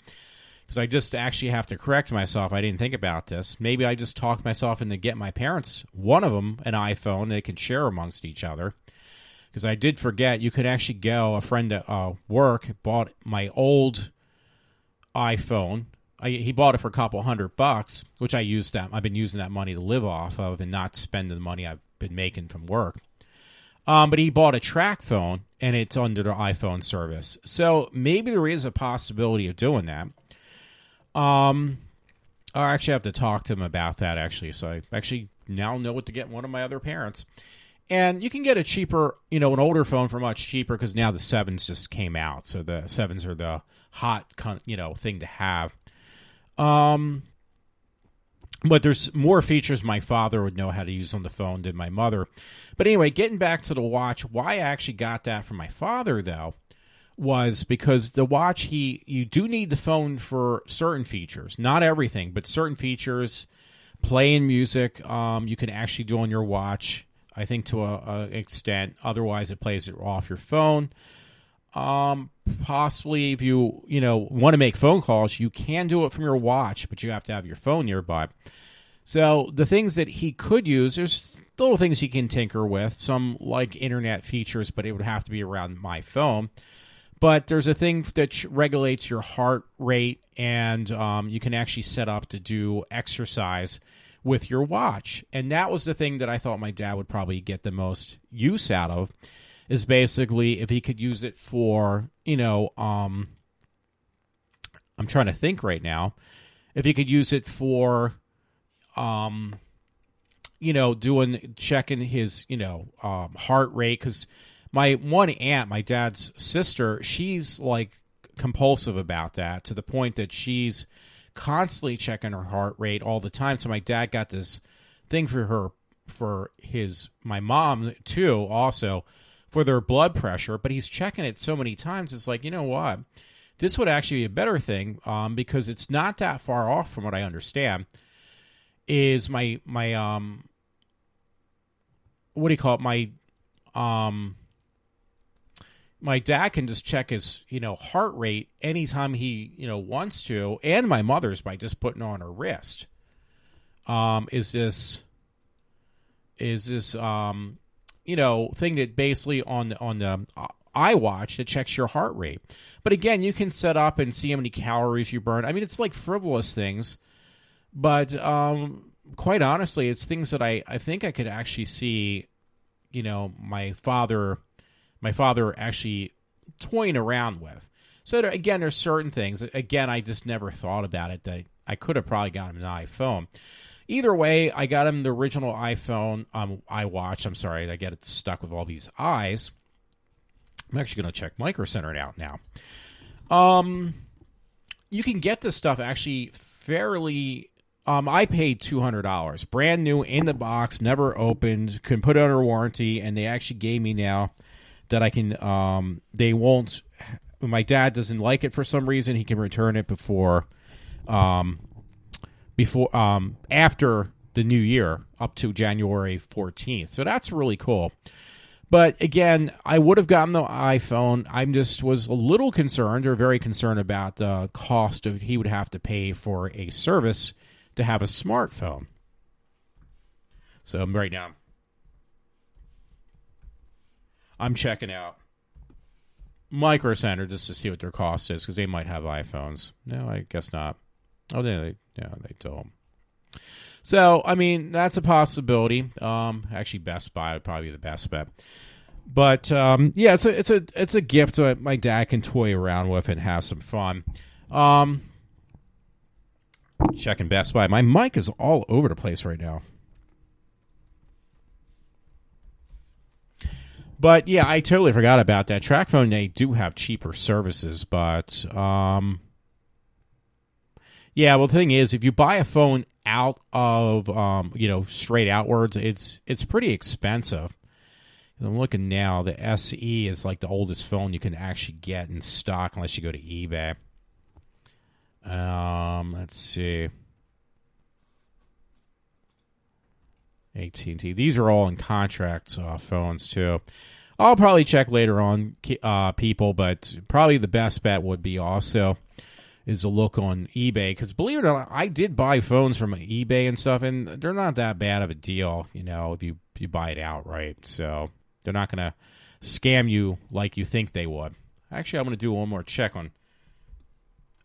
because I just actually have to correct myself. I didn't think about this. Maybe I just talked myself into get my parents, one of them, an iPhone they can share amongst each other. Because I did forget, you could actually go, a friend at work bought my old iPhone. He bought it for a couple $100, which I used that. I've been using that money to live off of and not spend the money I've been making from work. But he bought a track phone, and it's under the iPhone service. So maybe there is a possibility of doing that. I actually have to talk to him about that, actually. So I actually now know what to get one of my other parents. And you can get a cheaper, an older phone for much cheaper, because now the 7s just came out. So the 7s are the hot, thing to have. But there's more features my father would know how to use on the phone than my mother. But anyway, getting back to the watch, why I actually got that from my father, though, was because the watch, you do need the phone for certain features. Not everything, but certain features. Playing music, you can actually do on your watch, I think, to an extent. Otherwise, it plays it off your phone. Possibly if you want to make phone calls, you can do it from your watch, but you have to have your phone nearby. So the things that he could use, there's little things he can tinker with, some like internet features, but it would have to be around my phone. But there's a thing that regulates your heart rate, and you can actually set up to do exercise with your watch. And that was the thing that I thought my dad would probably get the most use out of, is basically if he could use it for, I'm trying to think right now, if he could use it for, checking his, heart rate. Because my one aunt, my dad's sister, she's like compulsive about that, to the point that she's constantly checking her heart rate all the time. So my dad got this thing for her, my mom too, also, for their blood pressure, but he's checking it so many times. It's like, you know what? This would actually be a better thing, because it's not that far off from what I understand. Is my what do you call it? My dad can just check his heart rate anytime he wants to, and my mother's, by just putting on her wrist. Is this thing that basically on the iWatch that checks your heart rate. But again, you can set up and see how many calories you burn. I mean, it's like frivolous things, but quite honestly, it's things that I think I could actually see, my father actually toying around with. So again, there's certain things. Again, I just never thought about it, that I could have probably gotten an iPhone. Either way, I got him the original iPhone, iWatch. I'm sorry, I get it stuck with all these I's. I'm actually going to check Micro Center out now. You can get this stuff actually fairly. I paid $200, brand new in the box, never opened, can put it under warranty, and they actually gave me now that I can. They won't. My dad doesn't like it for some reason. He can return it before after the new year, up to January 14th. So that's really cool. But again, I would have gotten the iPhone. I just was a little concerned, or very concerned, about the cost of he would have to pay for a service to have a smartphone. So right now, I'm checking out Micro Center just to see what their cost is because they might have iPhones. No, I guess not. Oh, they don't. So, I mean, that's a possibility. Actually, Best Buy would probably be the best bet. But yeah, it's a gift that my dad can toy around with and have some fun. Checking Best Buy. My mic is all over the place right now. But yeah, I totally forgot about that. TracFone, they do have cheaper services, but yeah. Well, the thing is, if you buy a phone out of straight outwards, it's pretty expensive. I'm looking now. The SE is like the oldest phone you can actually get in stock unless you go to eBay. Let's see. AT&T. These are all in contract phones too. I'll probably check later on, people, but probably the best bet would be also is to look on eBay because believe it or not, I did buy phones from eBay and stuff, and they're not that bad of a deal, if you buy it outright. So they're not going to scam you like you think they would. Actually, I'm going to do one more check on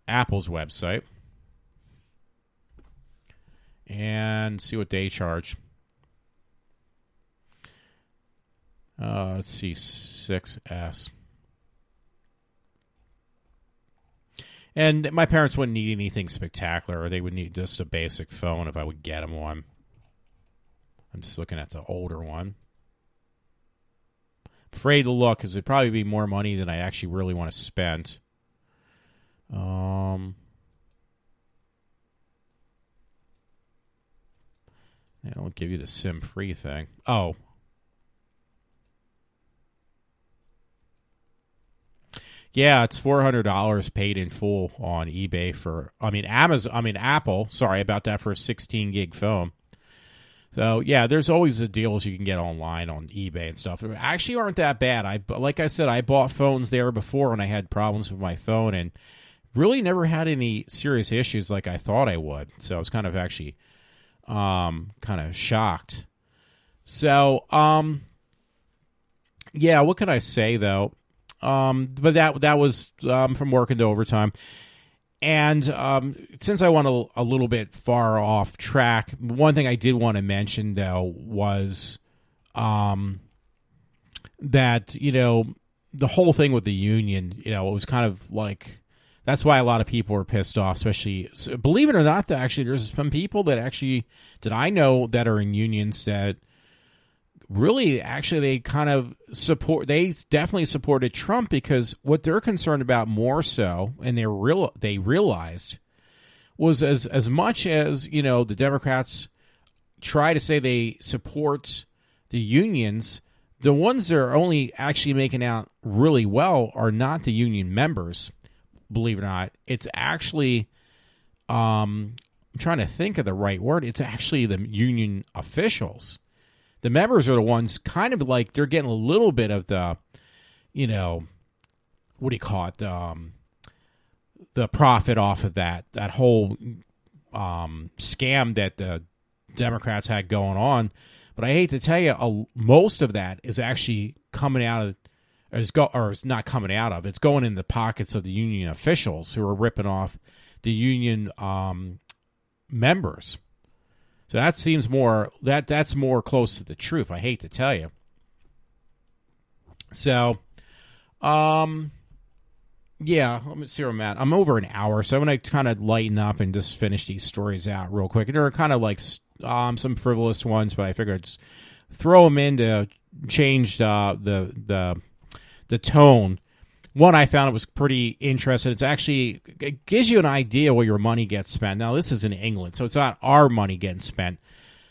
Apple's website and see what they charge. Let's see, 6S. And my parents wouldn't need anything spectacular. They would need just a basic phone if I would get them one. I'm just looking at the older one. Afraid to look because it'd probably be more money than I actually really want to spend. They don't give you the SIM-free thing. Oh. Yeah, it's $400 paid in full on eBay Apple. Sorry about that for a 16 gig phone. So yeah, there's always the deals you can get online on eBay and stuff. They actually aren't that bad. Like I said, I bought phones there before and I had problems with my phone and really never had any serious issues like I thought I would. So I was kind of actually kind of shocked. So yeah, what can I say though? But that was from working to overtime. And since I went a little bit far off track, one thing I did want to mention, though, was that, the whole thing with the union, it was kind of like, that's why a lot of people were pissed off, especially, believe it or not, actually, there's some people that I know that are in unions that really, actually, they kind of they definitely supported Trump because what they're concerned about more so, and they realized, was as much as, the Democrats try to say they support the unions, the ones that are only actually making out really well are not the union members, believe it or not. It's actually, I'm trying to think of the right word, it's actually the union officials. The members are the ones kind of like they're getting a little bit of the, what do you call it? The profit off of that whole scam that the Democrats had going on. But I hate to tell you, most of that is actually coming out of, or is not coming out of. It's going in the pockets of the union officials who are ripping off the union members. So that seems that's more close to the truth. I hate to tell you. So, yeah, let me see where I'm at. I'm over an hour, so I'm going to kind of lighten up and just finish these stories out real quick. They're kind of like some frivolous ones, but I figured I'd just throw them in to change the tone. One, I found it was pretty interesting. It gives you an idea where your money gets spent. Now, this is in England, so it's not our money getting spent.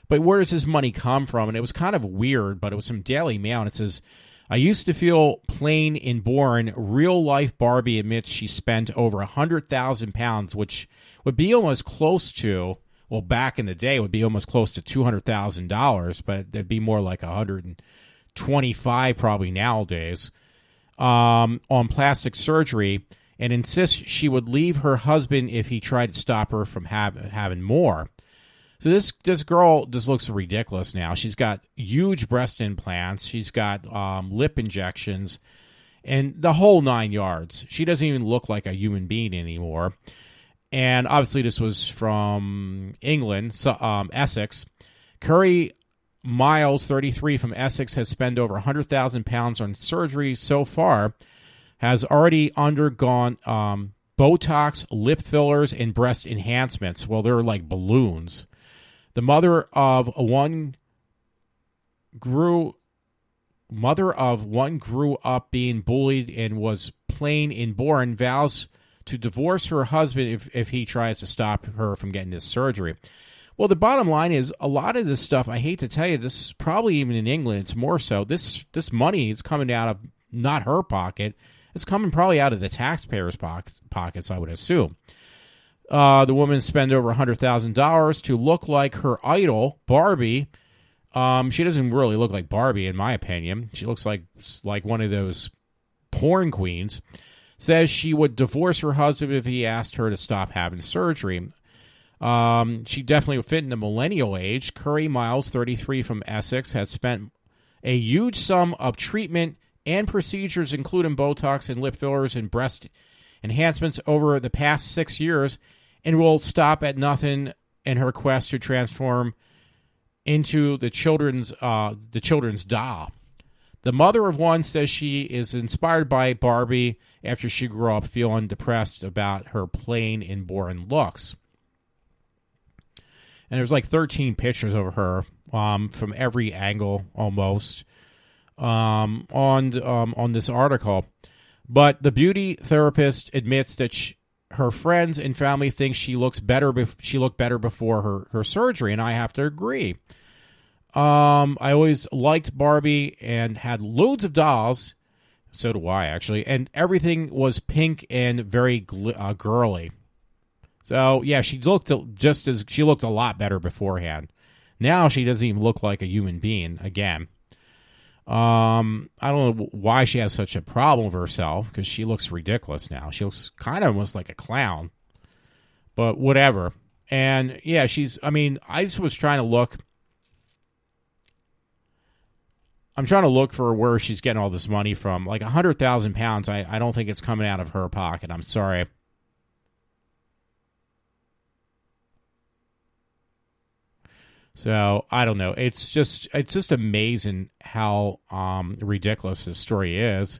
But where does this money come from? And it was kind of weird, but it was from Daily Mail, and it says, I used to feel plain and boring. Real-life Barbie admits she spent over 100,000 pounds, which would be almost close to, well, back in the day, it would be almost close to $200,000, but it'd be more like 125 probably nowadays. On plastic surgery, and insists she would leave her husband if he tried to stop her from having more. So this girl just looks ridiculous now. She's got huge breast implants. She's got lip injections and the whole 9 yards. She doesn't even look like a human being anymore. And obviously this was from England, so, Essex. Curry Miles, 33, from Essex, has spent over 100,000 pounds on surgery so far, has already undergone Botox, lip fillers, and breast enhancements. Well, they're like balloons. The mother of one grew up being bullied and was plain inborn, vows to divorce her husband if he tries to stop her from getting this surgery. Well, the bottom line is a lot of this stuff, I hate to tell you, this is probably even in England, it's more so. This money is coming out of not her pocket. It's coming probably out of the taxpayers' pockets, I would assume. The woman spent over $100,000 to look like her idol, Barbie. She doesn't really look like Barbie, in my opinion. She looks like one of those porn queens. Says she would divorce her husband if he asked her to stop having surgery. She definitely would fit in the millennial age. Curry Miles, 33, from Essex, has spent a huge sum of treatment and procedures, including Botox and lip fillers and breast enhancements, over the past 6 years, and will stop at nothing in her quest to transform into the children's doll. The mother of one says she is inspired by Barbie after she grew up feeling depressed about her plain inborn looks. And there's like 13 pictures of her from every angle almost on this article. But the beauty therapist admits that her friends and family think she looked better before her surgery, and I have to agree. I always liked Barbie and had loads of dolls. So do I, actually. And everything was pink and very girly. So, yeah, she looked a lot better beforehand. Now she doesn't even look like a human being again. I don't know why she has such a problem with herself, because she looks ridiculous now. She looks kind of almost like a clown. But whatever. And, yeah, I just was trying to look. I'm trying to look for where she's getting all this money from. Like 100,000 pounds, I don't think it's coming out of her pocket. I'm sorry. So, I don't know. It's just amazing how ridiculous this story is.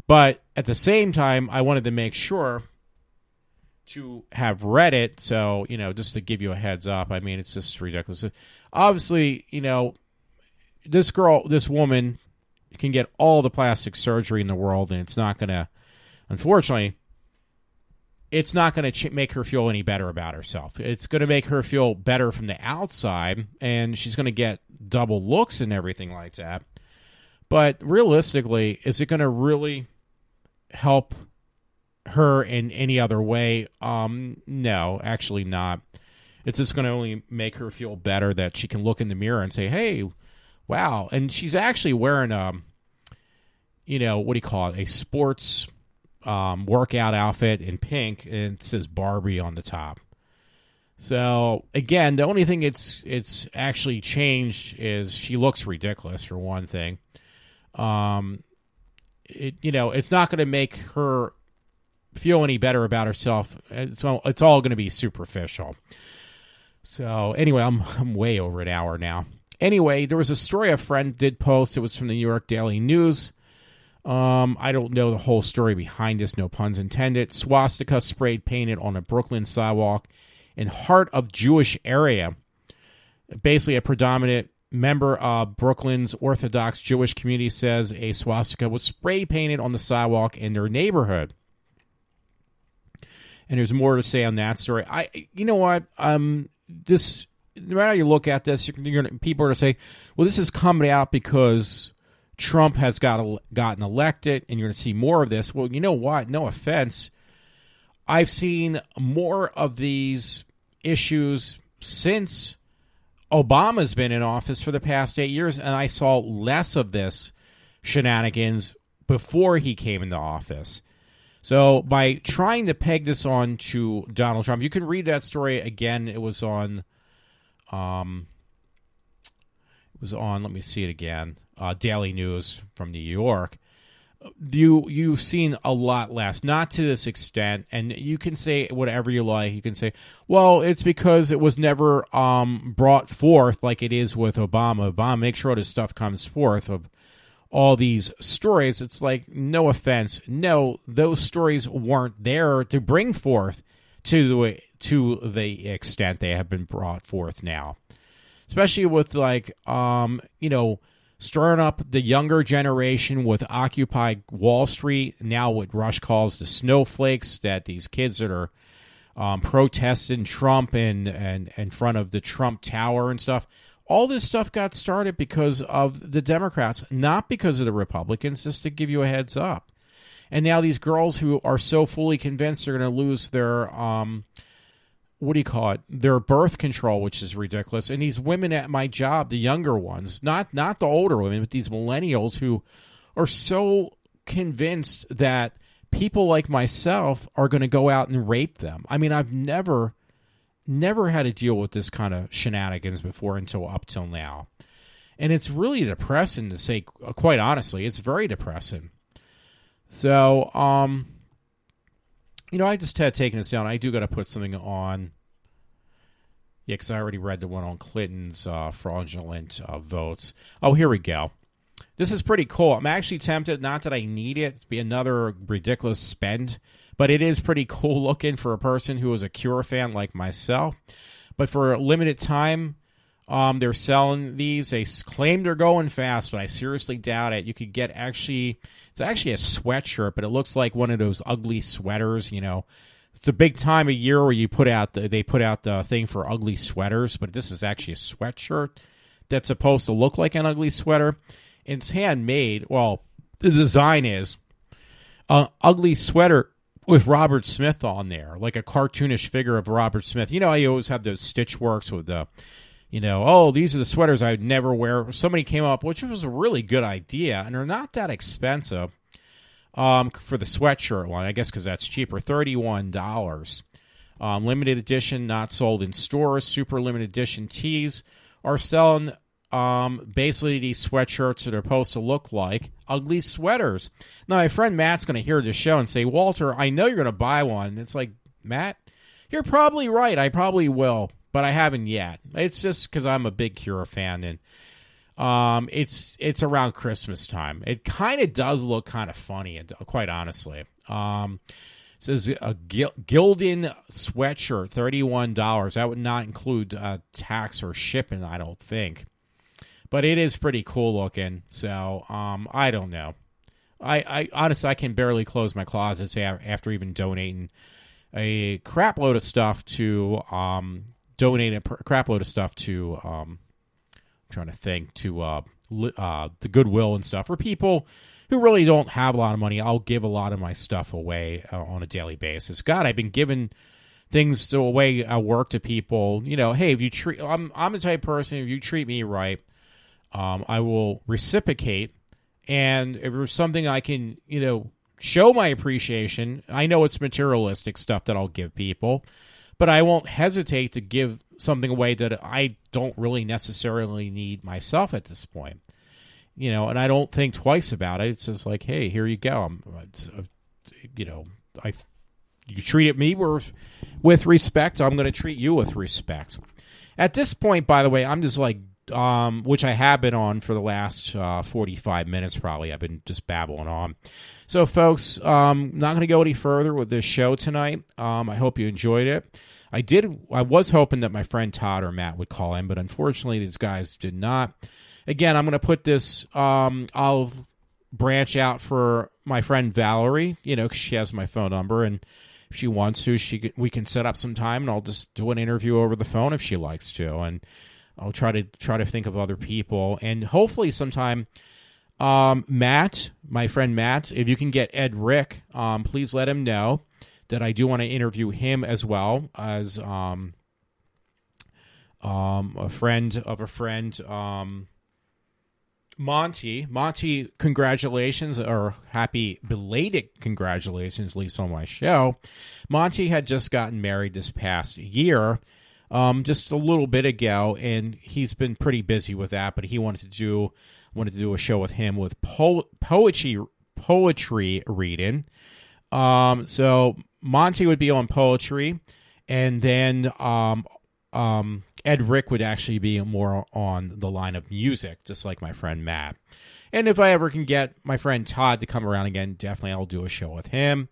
But at the same time, I wanted to make sure to have read it. So, just to give you a heads up. I mean, it's just ridiculous. Obviously, this woman can get all the plastic surgery in the world, and it's not going to, unfortunately, it's not going to make her feel any better about herself. It's going to make her feel better from the outside, and she's going to get double looks and everything like that. But realistically, is it going to really help her in any other way? No, actually not. It's just going to only make her feel better that she can look in the mirror and say, hey, wow. And she's actually wearing what do you call it? A sports workout outfit in pink, and it says Barbie on the top. So again, the only thing it's actually changed is she looks ridiculous, for one thing. It's not going to make her feel any better about herself. It's all going to be superficial. So anyway, I'm way over an hour now. Anyway, there was a story a friend did post. It was from the New York Daily News. I don't know the whole story behind this, no puns intended. Swastika sprayed painted on a Brooklyn sidewalk in heart of Jewish area. Basically, a predominant member of Brooklyn's Orthodox Jewish community says a swastika was spray painted on the sidewalk in their neighborhood. And there's more to say on that story. You know what? This, no matter how you look at this, people are going to say, well, this is coming out because Trump has gotten elected, and you're going to see more of this. Well, you know what? No offense. I've seen more of these issues since Obama's been in office for the past 8 years, and I saw less of this shenanigans before he came into office. So by trying to peg this on to Donald Trump, you can read that story again. It was on it was on, let me see it again, Daily News from New York. You've seen a lot less, not to this extent, and you can say whatever you like. You can say, well, it's because it was never brought forth like it is with Obama. Obama makes sure this stuff comes forth of all these stories. It's like, no offense, no, those stories weren't there to bring forth to the extent they have been brought forth now, especially with like stirring up the younger generation with Occupy Wall Street, now what Rush calls the snowflakes, that these kids that are protesting Trump and in front of the Trump Tower and stuff. All this stuff got started because of the Democrats, not because of the Republicans, just to give you a heads up. And now these girls who are so fully convinced they're going to lose their their birth control, which is ridiculous. And these women at my job, the younger ones, not the older women, but these millennials who are so convinced that people like myself are going to go out and rape them. I mean, I've never had to deal with this kind of shenanigans before up till now. And it's really depressing to say, quite honestly. It's very depressing. So, I just had taken this down. I do got to put something on. Yeah, because I already read the one on Clinton's fraudulent votes. Oh, here we go. This is pretty cool. I'm actually tempted, not that I need it, to be another ridiculous spend, but it is pretty cool looking for a person who is a Cure fan like myself. But for a limited time, they're selling these. They claim they're going fast, but I seriously doubt it. You could get it's actually a sweatshirt, but it looks like one of those ugly sweaters, It's a big time of year where they put out the thing for ugly sweaters, but this is actually a sweatshirt that's supposed to look like an ugly sweater. It's handmade. Well, the design is an ugly sweater with Robert Smith on there, like a cartoonish figure of Robert Smith. You always have those stitch works with the, these are the sweaters I would never wear. Somebody came up, which was a really good idea, and they're not that expensive. For the sweatshirt one, I guess because that's cheaper, $31. Limited edition, not sold in stores. Super limited edition tees are selling basically these sweatshirts that are supposed to look like ugly sweaters. Now, my friend Matt's going to hear this show and say, Walter, I know you're going to buy one. And it's like, Matt, you're probably right. I probably will, but I haven't yet. It's just because I'm a big Cure fan, and it's around Christmas time. It kind of does look kind of funny, quite honestly. It says a Gildan sweatshirt, $31. That would not include tax or shipping, I don't think. But it is pretty cool looking. So I don't know. I honestly, I can barely close my closet after even donating a crap load of stuff to trying to think, to the Goodwill and stuff. For people who really don't have a lot of money, I'll give a lot of my stuff away on a daily basis. God, I've been giving things away at work to people. Hey, if you treat, I'm the type of person, if you treat me right, I will reciprocate. And if there's something I can, show my appreciation, I know it's materialistic stuff that I'll give people, but I won't hesitate to give something away that I don't really necessarily need myself at this point. And I don't think twice about it. It's just like, hey, here you go. You treated me with respect, I'm going to treat you with respect. At this point, by the way, I'm just like, which I have been on for the last 45 minutes probably. I've been just babbling on. So, folks, not going to go any further with this show tonight. I hope you enjoyed it. I was hoping that my friend Todd or Matt would call in, but unfortunately these guys did not. Again, I'm going to put this, I'll branch out for my friend Valerie, because she has my phone number, and if she wants to, we can set up some time, and I'll just do an interview over the phone if she likes to, and I'll try to think of other people, and hopefully sometime, Matt, my friend Matt, if you can get Ed Rick, please let him know that I do want to interview him as well as a friend of a friend, Monty. Monty, congratulations, or happy belated congratulations, at least on my show. Monty had just gotten married this past year. just a little bit ago, and he's been pretty busy with that. But he wanted to do a show with him with poetry reading. So Monty would be on poetry, and then Ed Rick would actually be more on the line of music, just like my friend Matt. And if I ever can get my friend Todd to come around again, definitely I'll do a show with him.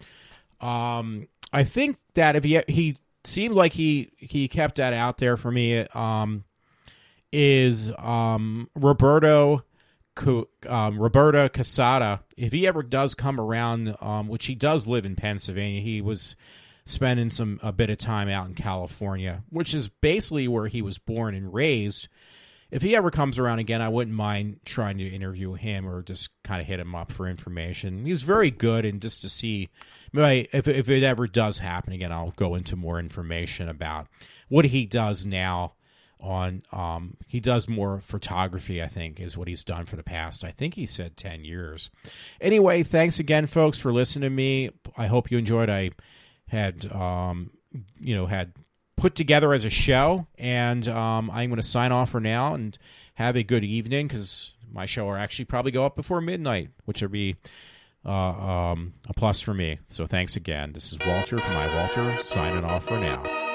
I think that if he seemed like he kept that out there for me, is Roberta Casada. If he ever does come around, which he does live in Pennsylvania, he was spending a bit of time out in California, which is basically where he was born and raised. If he ever comes around again, I wouldn't mind trying to interview him or just kind of hit him up for information. He was very good, and just to see, if it ever does happen again, I'll go into more information about what he does now. He does more photography, I think, is what he's done for the past, I think he said 10 years. Anyway, thanks again, folks, for listening to me. I hope you enjoyed. I had put together as a show, and I'm going to sign off for now and have a good evening, because my show will actually probably go up before midnight, which would be a plus for me. So thanks again. This is Walter from iWalter, signing off for now.